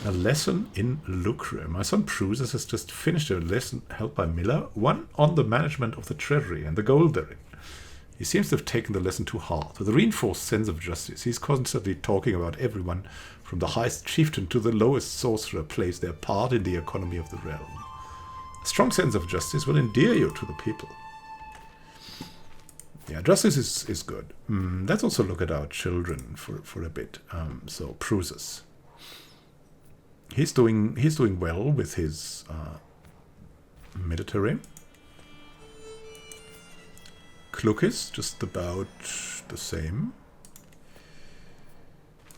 A lesson in lucre. My son Prussian has just finished a lesson held by Miller, one on the management of the treasury and the gold therein. He seems to have taken the lesson too hard. With a reinforced sense of justice, he's constantly talking about everyone from the highest chieftain to the lowest sorcerer plays their part in the economy of the realm. A strong sense of justice will endear you to the people. Yeah, justice is good. Let's also look at our children for a bit. So Prussian. He's doing well with his military. Kluk is just about the same.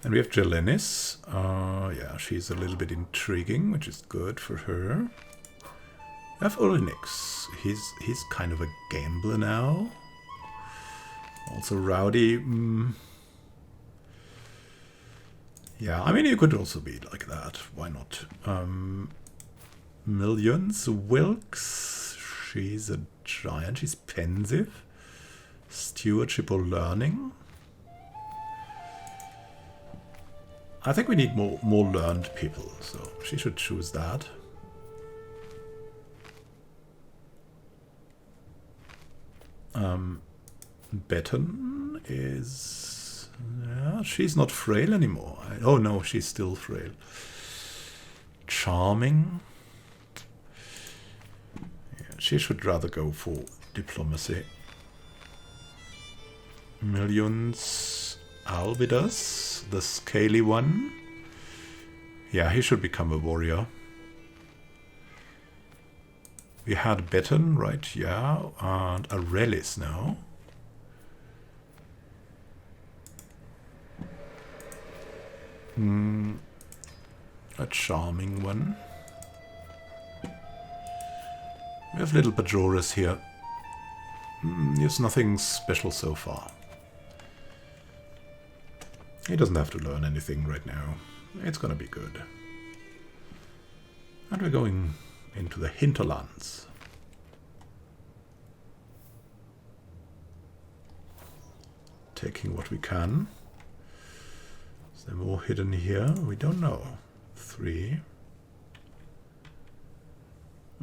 And we have Jelenis. Yeah, she's a little bit intriguing, which is good for her. We have Urinix. He's kind of a gambler now. Also rowdy. Yeah, I mean, you could also be like that. Why not? Millions. Wilkes. She's a giant. She's pensive. Stewardship or learning. I think we need more learned people, so she should choose that. Beton is... yeah, she's not frail anymore. Oh no, she's still frail. Charming. Yeah, she should rather go for diplomacy. Millions. Alvidas, the scaly one. Yeah, he should become a warrior. We had Beton, right? Yeah, and Arelis now. A charming one. We have little Bajoras here. There's nothing special so far. He doesn't have to learn anything right now. It's gonna be good. And we're going into the hinterlands. Taking what we can. Is there more hidden here? We don't know. 3.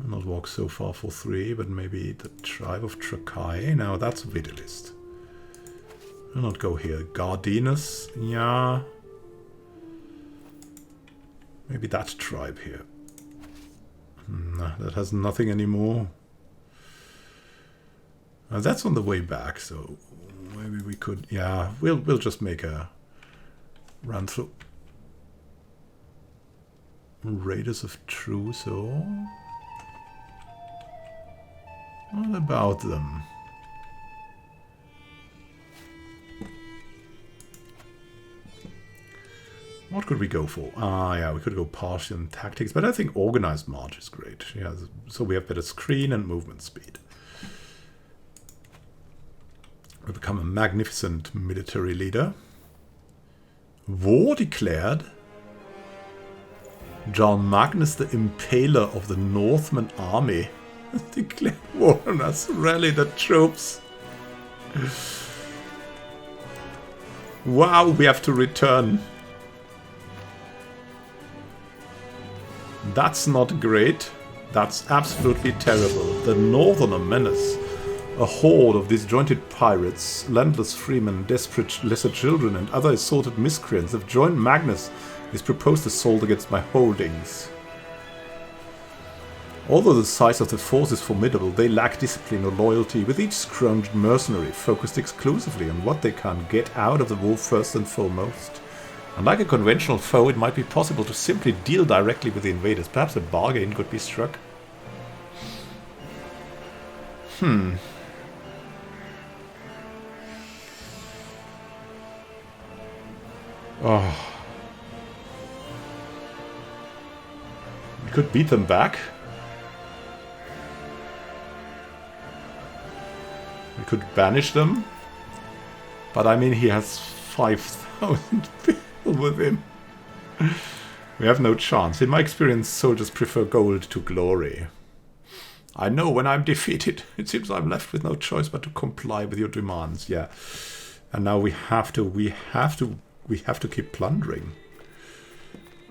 I'll not walk so far for 3, but maybe the tribe of Trakai. Now that's Vidilist. I'll not go here. Gardinus, yeah. Maybe that tribe here. Nah, that has nothing anymore. That's on the way back, so maybe we could. Yeah, we'll just make a run through. Raiders of Trousseau. What about them? What could we go for? Yeah, we could go Prussian tactics, but I think organized march is great. Yeah, so we have better screen and movement speed. We become a magnificent military leader. War declared. John Magnus, the Impaler of the Northman army, declared war on us. Rally the troops. Wow, we have to return. That's not great. That's absolutely terrible. The Northerner menace. A horde of disjointed pirates, landless freemen, desperate lesser children, and other assorted miscreants have joined Magnus in his proposed assault against my holdings. Although the size of the force is formidable, they lack discipline or loyalty, with each scrounged mercenary focused exclusively on what they can get out of the war first and foremost. Unlike a conventional foe, it might be possible to simply deal directly with the invaders. Perhaps a bargain could be struck. Oh. We could beat them back. We could banish them. But I mean, he has 5,000 people with him. We have no chance. In my experience, soldiers prefer gold to glory. I know when I'm defeated, it seems I'm left with no choice but to comply with your demands. Yeah. And now we have to keep plundering.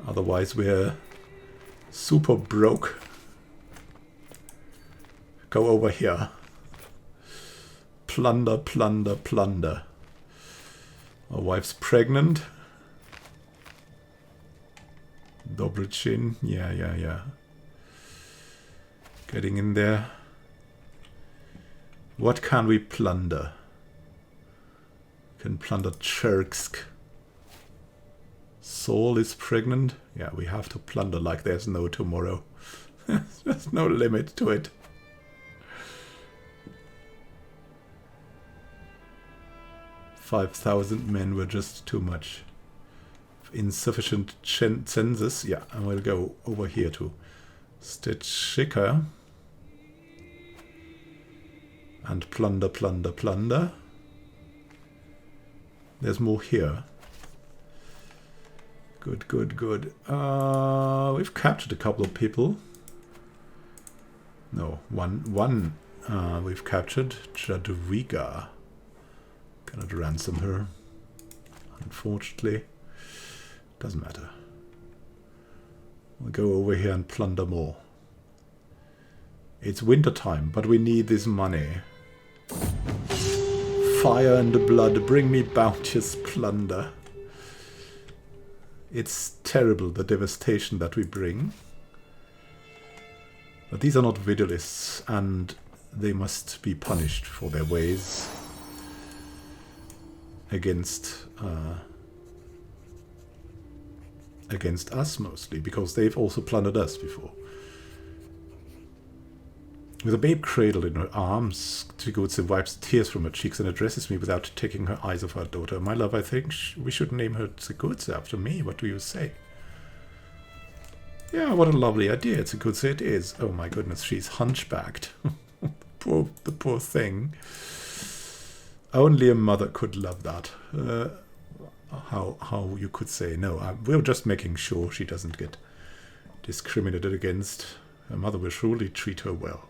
Otherwise we're super broke. Go over here. Plunder, plunder, plunder. Our wife's pregnant. Dobricin. Yeah. Getting in there. What can we plunder? We can plunder Cherksk. Saul is pregnant. Yeah, we have to plunder like there's no tomorrow. There's no limit to it. $5,000 men were just too much. Insufficient census. Yeah, and we'll go over here to Stechika. And plunder, plunder, plunder. There's more here. Good. We've captured a couple of people. No, one we've captured. Jadwiga. Cannot ransom her. Unfortunately. Doesn't matter. We'll go over here and plunder more. It's winter time, but we need this money. Fire and blood, bring me bounteous plunder. It's terrible, the devastation that we bring. But these are not Vidilists, and they must be punished for their ways against us mostly, because they've also plundered us before. With a babe cradled in her arms, Trigutse wipes tears from her cheeks and addresses me without taking her eyes off her daughter. My love, I think we should name her Trigutse after me. What do you say? Yeah, what a lovely idea. Trigutse it is. Oh my goodness, she's hunchbacked. the poor thing. Only a mother could love that. How you could say no. We're just making sure she doesn't get discriminated against. Her mother will surely treat her well.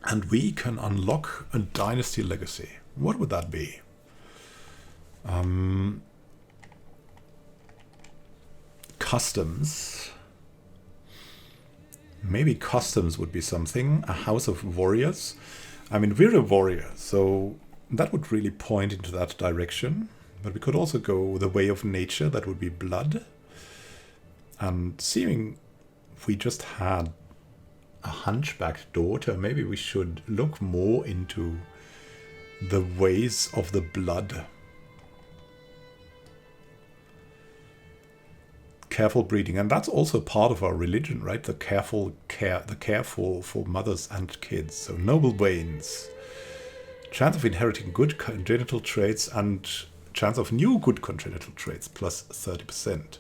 And we can unlock a dynasty legacy. What would that be? Customs. Maybe customs would be something. A house of warriors. I mean, we're a warrior, so that would really point into that direction. But we could also go the way of nature. That would be blood. And seeing we just had a hunchbacked daughter, maybe we should look more into the ways of the blood. Careful breeding, and that's also part of our religion, right? The care for mothers and kids. So noble wains, chance of inheriting good congenital traits, and chance of new good congenital traits plus 30%.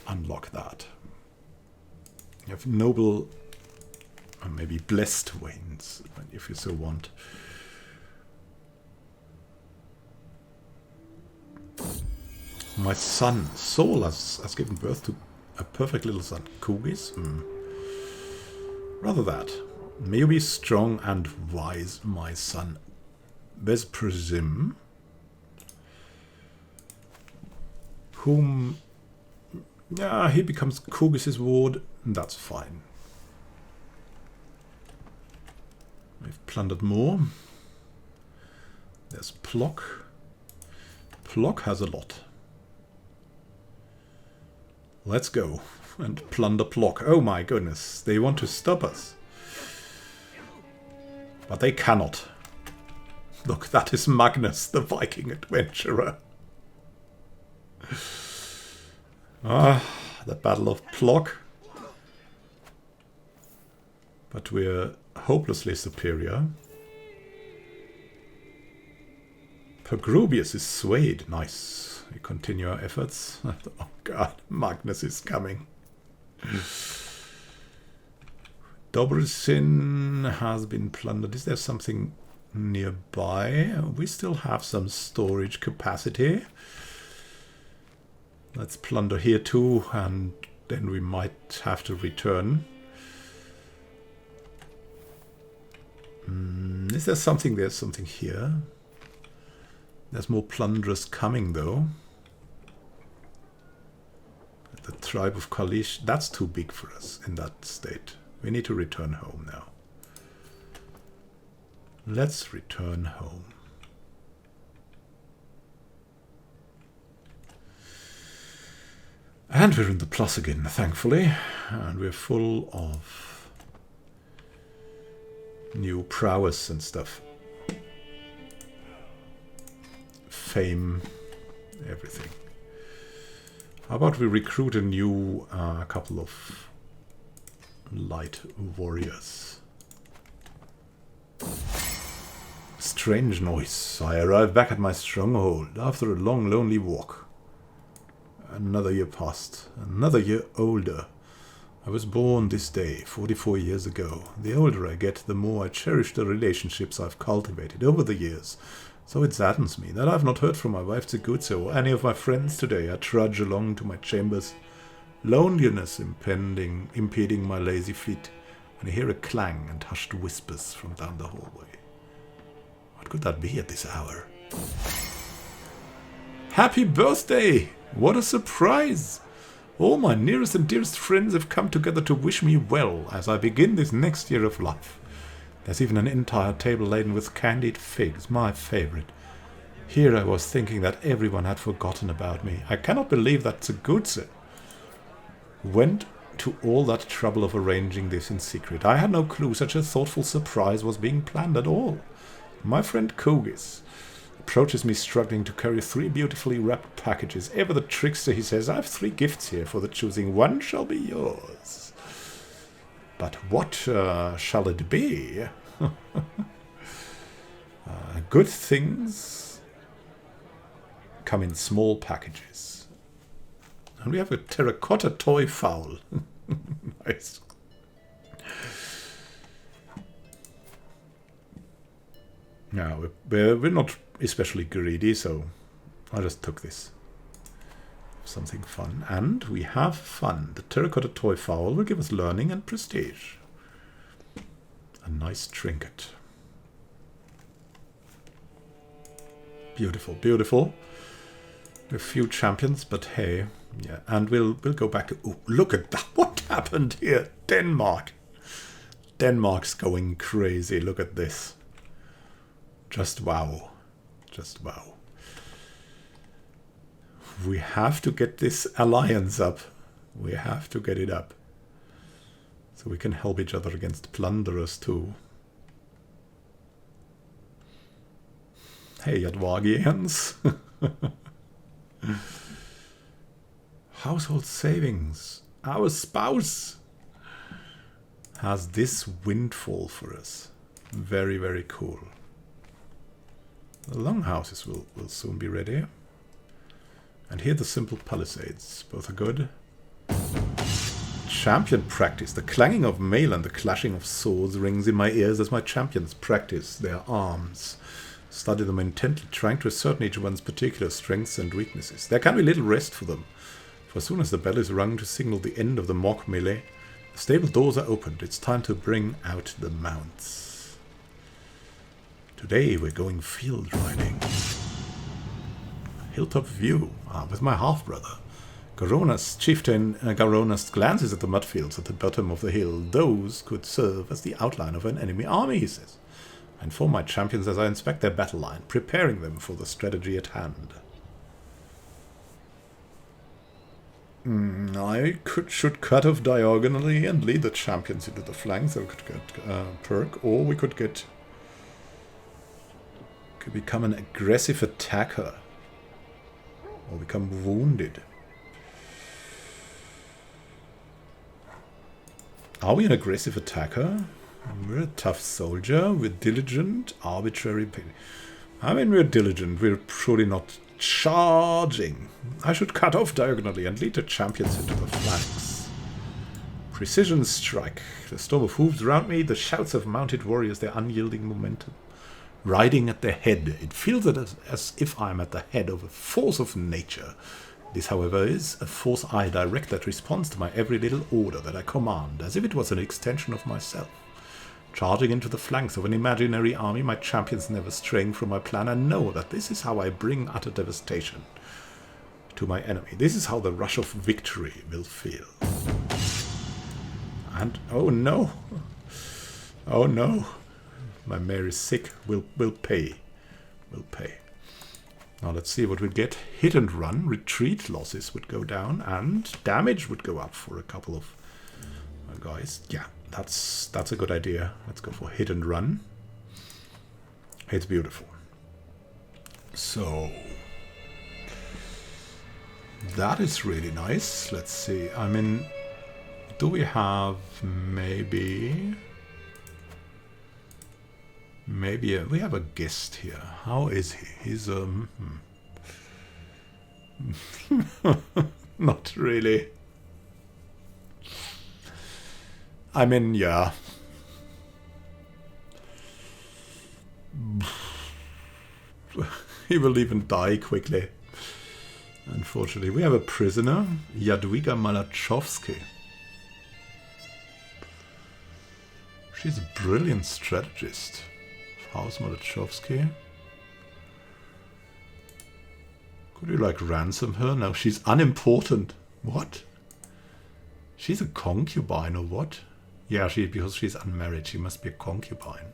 Unlock that. You have noble, or maybe blessed wains, if you so want. My son, Saul, has given birth to a perfect little son. Kugis? Rather that. May you be strong and wise, my son. Vespresim, whom... Yeah, he becomes Kugis' ward. That's fine. We've plundered more. There's Plock. Plock has a lot. Let's go and plunder Plock. Oh my goodness, they want to stop us. But they cannot. Look, that is Magnus, the Viking adventurer. The Battle of Plock. But we're hopelessly superior. Pogrubius is swayed. Nice. We continue our efforts. Oh god, Magnus is coming. Dobricin has been plundered. Is there something nearby? We still have some storage capacity. Let's plunder here too, and then we might have to return. Is there something? There's something here. There's more plunderers coming though. The tribe of Kalish, that's too big for us in that state. We need to return home now. Let's return home. And we're in the plus again, thankfully. And we're full of new prowess and stuff. Fame, everything. How about we recruit a new couple of light warriors? Strange noise. I arrived back at my stronghold after a long, lonely walk. Another year passed. Another year older. I was born this day, 44 years ago. The older I get, the more I cherish the relationships I've cultivated over the years. So it saddens me that I've not heard from my wife Zegutze or any of my friends today. I trudge along to my chambers, loneliness impeding my lazy feet, and I hear a clang and hushed whispers from down the hallway. What could that be at this hour? Happy birthday! What a surprise! All my nearest and dearest friends have come together to wish me well as I begin this next year of life. There's even an entire table laden with candied figs, my favorite. Here I was thinking that everyone had forgotten about me. I cannot believe that Zegutze went to all that trouble of arranging this in secret. I had no clue such a thoughtful surprise was being planned at all. My friend Kogis approaches me struggling to carry 3 beautifully wrapped packages. Ever the trickster, he says, I have 3 gifts here for the choosing. One shall be yours. But what shall it be? Good things come in small packages. And we have a terracotta toy fowl. Nice. Now, we're not especially greedy, so I just took this. Something fun. And we have fun. The terracotta toy fowl will give us learning and prestige. A nice trinket. Beautiful, beautiful. A few champions, but hey. Yeah, and we'll go back to... Ooh, look at that. What happened here? Denmark. Denmark's going crazy. Look at this. Just wow. Just wow. We have to get this alliance up. We have to get it up. So we can help each other against plunderers too. Hey, Advargians. Household savings. Our spouse has this windfall for us. Very, very cool. The longhouses will soon be ready. And here the simple palisades. Both are good. Champion practice. The clanging of mail and the clashing of swords rings in my ears as my champions practice their arms. Study them intently, trying to ascertain each one's particular strengths and weaknesses. There can be little rest for them. For as soon as the bell is rung to signal the end of the mock melee, the stable doors are opened. It's time to bring out the mounts. Today we're going field riding. Hilltop view. With my half-brother. Chieftain Garonas glances at the mudfields at the bottom of the hill. Those could serve as the outline of an enemy army, he says. I inform my champions as I inspect their battle line, preparing them for the strategy at hand. Should cut off diagonally and lead the champions into the flanks. So we could get perk, or we could become an aggressive attacker, or become wounded. Are we an aggressive attacker? We're a tough soldier. We're diligent, arbitrary. I mean, we're diligent. We're surely not charging. I should cut off diagonally and lead the champions into the flanks. Precision strike. The storm of hooves around me, the shouts of mounted warriors, their unyielding momentum. Riding at their head. It feels as if I'm at the head of a force of nature. This, however, is a force I direct that responds to my every little order that I command, as if it was an extension of myself. Charging into the flanks of an imaginary army, my champions never straying from my plan, and know that this is how I bring utter devastation to my enemy. This is how the rush of victory will feel. And oh no. Oh no. My mare is sick. We'll pay. We'll pay. Now let's see what we get. Hit and run. Retreat losses would go down and damage would go up for a couple of guys. Yeah, that's a good idea. Let's go for hit and run. It's beautiful. So that is really nice. Let's see. I mean, do we have maybe we have a guest here. How is he? He's not really. I mean, yeah. He will even die quickly. Unfortunately, we have a prisoner, Jadwiga Malachowski. She's a brilliant strategist. House Malachowski. Could you like ransom her? No, she's unimportant. What? She's a concubine or what? Yeah, because she's unmarried, she must be a concubine.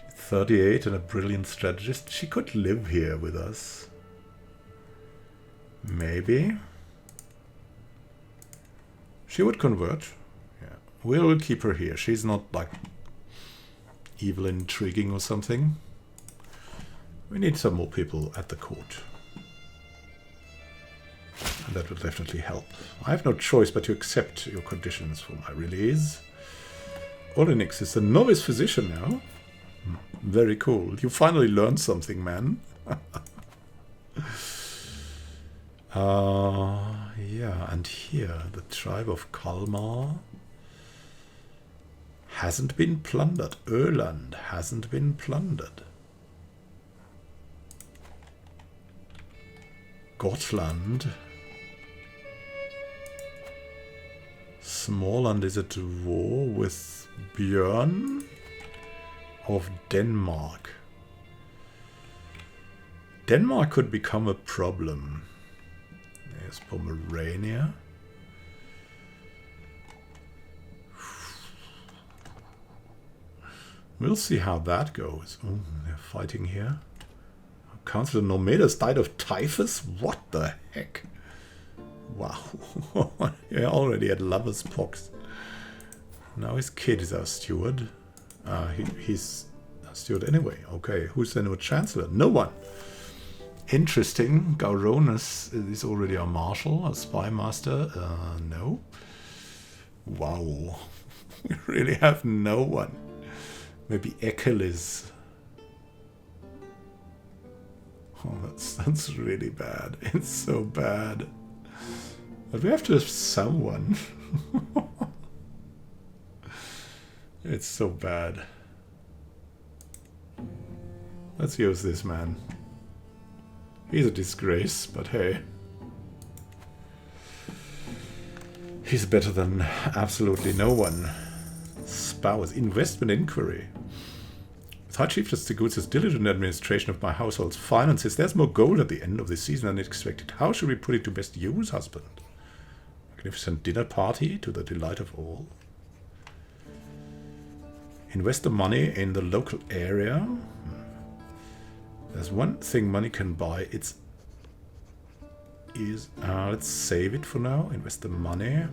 She's 38 and a brilliant strategist. She could live here with us. Maybe. She would convert. Yeah. We'll keep her here. She's not like evil and intriguing or something. We need some more people at the court. And that will definitely help. I have no choice but to accept your conditions for my release. Olenix is a novice physician now. Very cool. You finally learned something, man. Yeah, and here, the tribe of Kalmar hasn't been plundered. Öland hasn't been plundered. Gotland. Småland is at war with Björn of Denmark. Denmark could become a problem. There's Pomerania. We'll see how that goes. Oh, they're fighting here. Councillor Normedas died of typhus? What the heck? Wow. He already had lover's pox. Now his kid is our steward. He's a steward anyway. Okay, who's the new chancellor? No one. Interesting. Gauronus is already our marshal, a spy master. No. Wow. We really have no one. Maybe Ekelis. Oh, that's really bad. It's so bad. But we have to have someone. It's so bad. Let's use this man. He's a disgrace, but hey. He's better than absolutely no one. Spouse. Investment inquiry. With High Chiefdom Tegut's diligent administration of my household's finances, there's more gold at the end of the season than expected. How should we put it to best use, husband? Magnificent dinner party to the delight of all. Invest the money in the local area. There's one thing money can buy. Let's save it for now. Invest the money.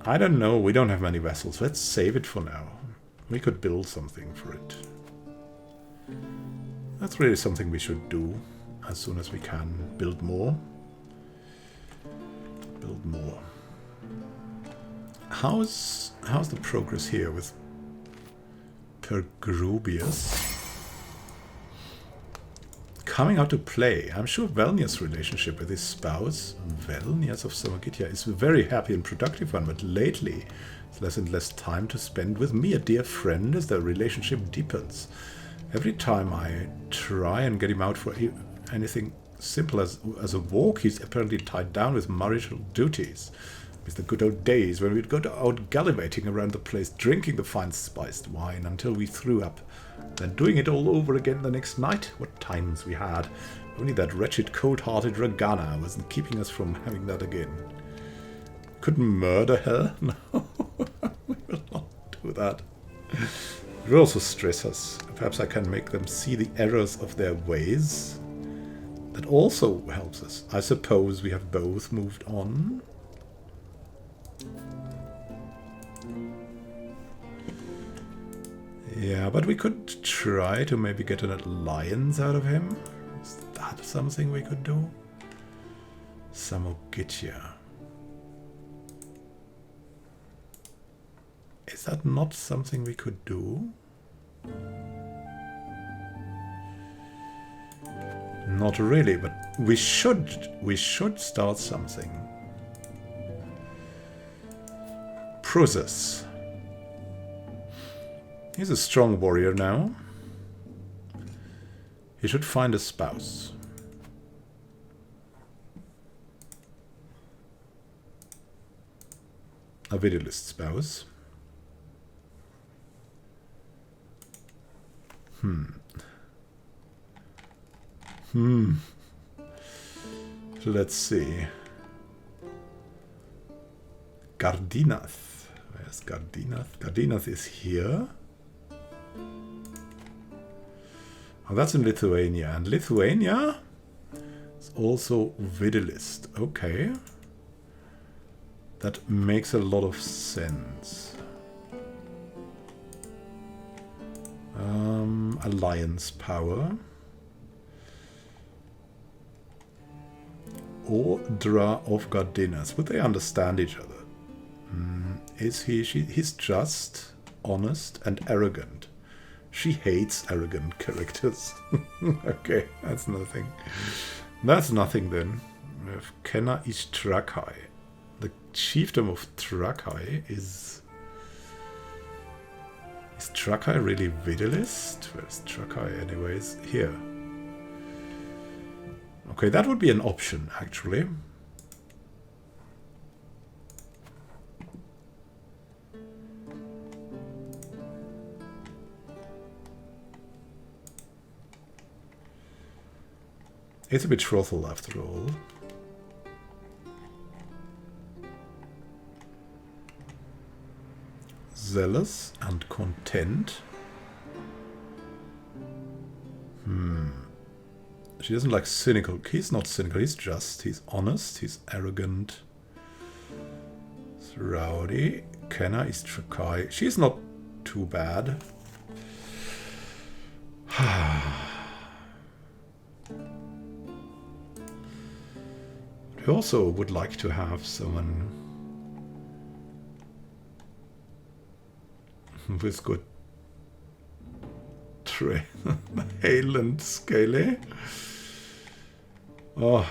I don't know. We don't have many vessels. Let's save it for now. We could build something for it. That's really something we should do as soon as we can. Build more. Build more. How's the progress here with Pergrubius? Coming out to play. I'm sure Velnia's relationship with his spouse, Velnias of Samogitia, is a very happy and productive one, but lately it's less and less time to spend with me, a dear friend, as their relationship deepens. Every time I try and get him out for anything simple as a walk, he's apparently tied down with marital duties. It's the good old days when we'd go out gallivanting around the place, drinking the fine spiced wine until we threw up, then doing it all over again the next night. What times we had. Only that wretched, cold-hearted Ragana wasn't keeping us from having that again. Couldn't murder her? No, we will not do that. It will also stress us. Perhaps I can make them see the errors of their ways. That also helps us. I suppose we have both moved on. Yeah, but we could try to maybe get an alliance out of him. Is that something we could do? Samogitya. Is that not something we could do? Not really, but we should start something. Prussian. He's a strong warrior now. He should find a spouse. A Vidilist spouse. Let's see. Gardinath. Where's Gardinath? Gardinath is here. Oh, that's in Lithuania. And Lithuania is also Vidilist. Okay. That makes a lot of sense. Alliance power. Ordra of Gardinath. Would they understand each other? Is he? He's just, honest, and arrogant. She hates arrogant characters. Okay, that's nothing. That's nothing then. We have Kenna Trakai. The chiefdom of Trakai is... Is Trakai really Vidilist? Where's Trakai anyways? Here. Okay, that would be an option, actually. It's a betrothal after all. Zealous and content. She doesn't like cynical. He's not cynical, he's just. He's honest, he's arrogant. He's rowdy. Kenna is Trakai. She's not too bad. We also would like to have someone with good Hale and Scaly. Oh.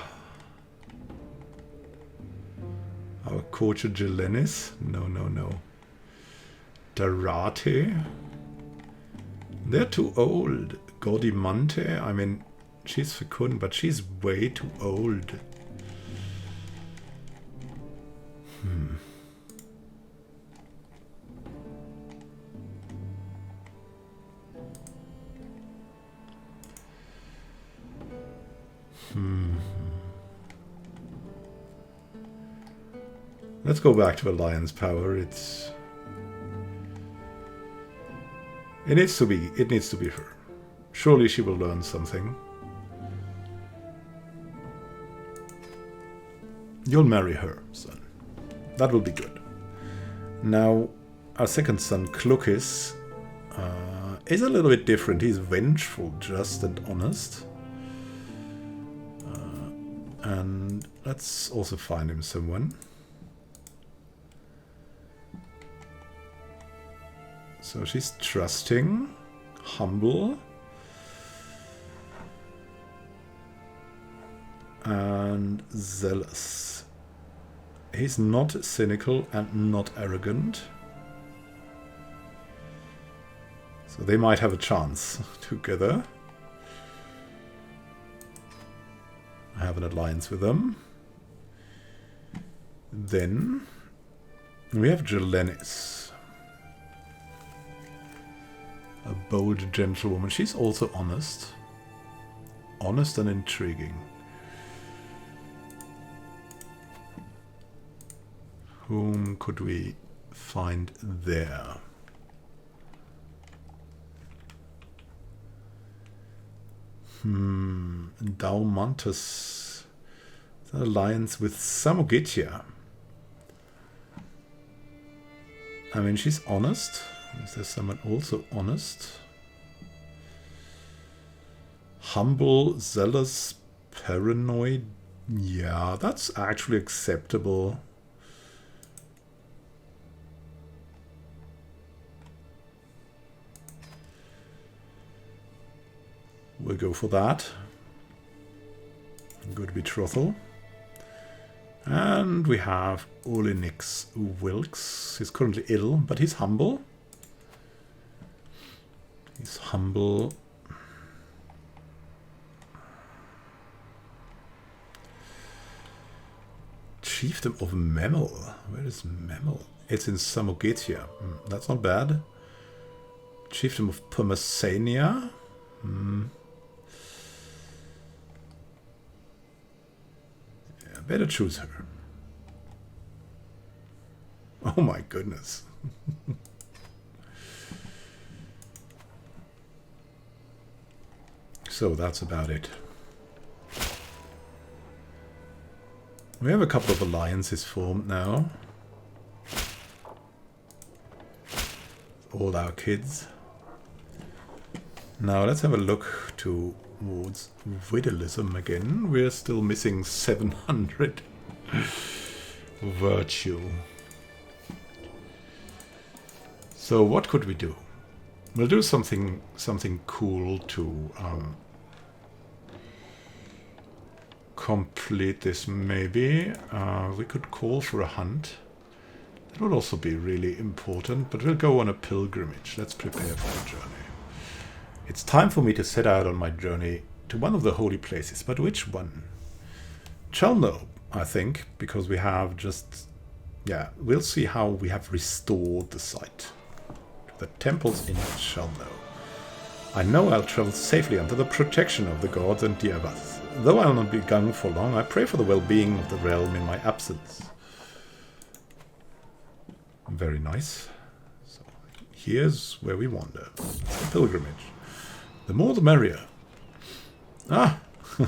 Our coach Gelenis. No. Darate. They're too old. Gordimante. I mean, she's fecund, but she's way too old. Let's go back to alliance power. It needs to be her. Surely she will learn something. You'll marry her, son. That will be good. Now, our second son, Klukis, is a little bit different. He's vengeful, just, and honest. And let's also find him someone. So she's trusting, humble, and zealous. He's not cynical and not arrogant. So they might have a chance together. I have an alliance with them. Then we have Gelenis. A bold gentlewoman. She's also honest. honest and intriguing. Whom could we find there? Daumantus. The alliance with Samogitia. I mean, she's honest. Is there someone also honest? Humble, zealous, paranoid. Yeah, that's actually acceptable. We'll go for that. Good betrothal. And we have Olenix Wilkes. He's currently ill, but he's humble. He's humble. Chiefdom of Memel. Where is Memel? It's in Samogitia. That's not bad. Chiefdom of Pomerania. Yeah, better choose her. Oh my goodness. So that's about it. We have a couple of alliances formed now. All our kids. Now let's have a look towards Vidilism again. We're still missing 700 virtue. So what could we do? We'll do something cool to complete this, maybe. We could call for a hunt. That would also be really important, but we'll go on a pilgrimage. Let's prepare for the journey. It's time for me to set out on my journey to one of the holy places, but which one? Chelno, I think, because we have just... yeah, we'll see how we have restored the site. The temples in Chelno. I know I'll travel safely under the protection of the gods and Dievas. Though I'll not be gone for long, I pray for the well-being of the realm in my absence. Very nice. So here's where we wander. It's a pilgrimage. The more the merrier. Ah,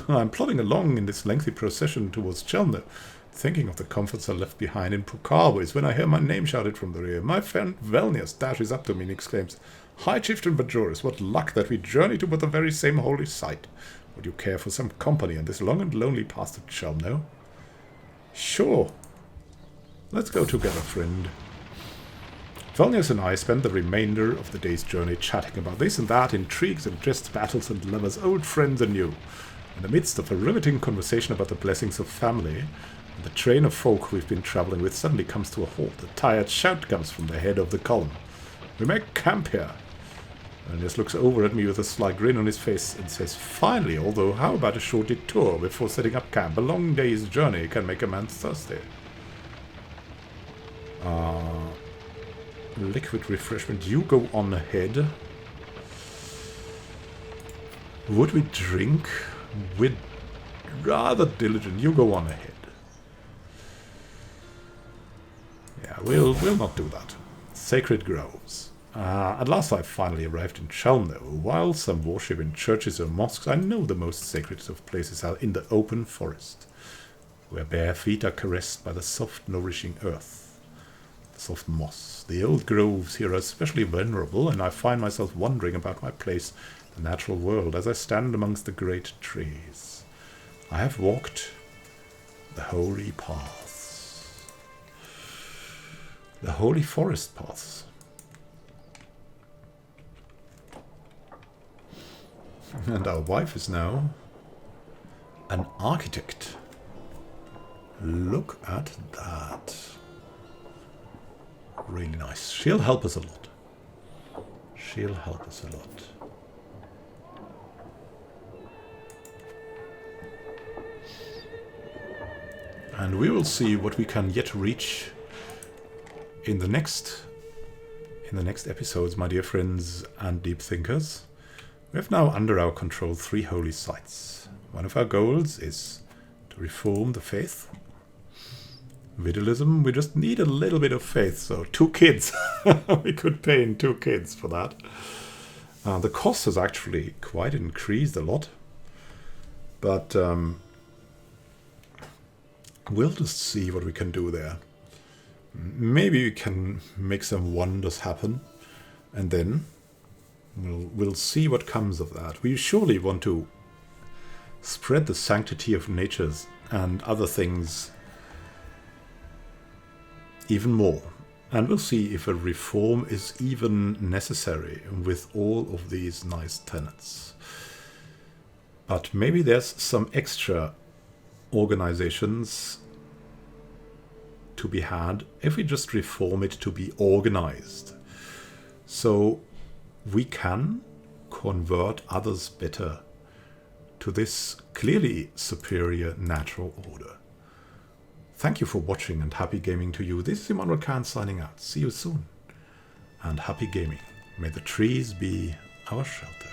I'm plodding along in this lengthy procession towards Chelno, thinking of the comforts I left behind in Pucarways when I hear my name shouted from the rear. My friend Velnius dashes up to me and exclaims, "High Chieftain Bajoris, what luck that we journey to but the very same holy site. Would you care for some company on this long and lonely path to Chelno?" Sure. Let's go together, friend. Velnius and I spent the remainder of the day's journey chatting about this and that, intrigues and just battles and lovers, old friends and new. In the midst of a riveting conversation about the blessings of family, the train of folk we've been traveling with suddenly comes to a halt. A tired shout comes from the head of the column. "We make camp here." And just looks over at me with a sly grin on his face and says, "Finally, although how about a short detour before setting up camp? A long day's journey can make a man thirsty." Liquid refreshment, you go on ahead. Would we drink? We're rather diligent. You go on ahead. Yeah, we'll not do that. Sacred groves. At last I finally arrived in Chelno. While some worship in churches or mosques, I know the most sacred of places are in the open forest, where bare feet are caressed by the soft, nourishing earth. The soft moss. The old groves here are especially venerable, and I find myself wondering about my place in the natural world as I stand amongst the great trees. I have walked the holy paths. The holy forest paths. And our wife is now an architect. Look at that. Really nice. She'll help us a lot. She'll help us a lot. And we will see what we can yet reach in the next episodes, my dear friends and deep thinkers. We have now under our control 3 holy sites. One of our goals is to reform the faith. Vidilism, we just need a little bit of faith, so 2 kids. We could pay in 2 kids for that. The cost has actually quite increased a lot. But we'll just see what we can do there. Maybe we can make some wonders happen, and then we'll see what comes of that. We surely want to spread the sanctity of natures and other things even more. And we'll see if a reform is even necessary with all of these nice tenets. But maybe there's some extra organizations to be had if we just reform it to be organized. So we can convert others better to this clearly superior natural order. Thank you for watching and happy gaming to you. This is Immanuel Khan signing out. See you soon. And happy gaming. May the trees be our shelter.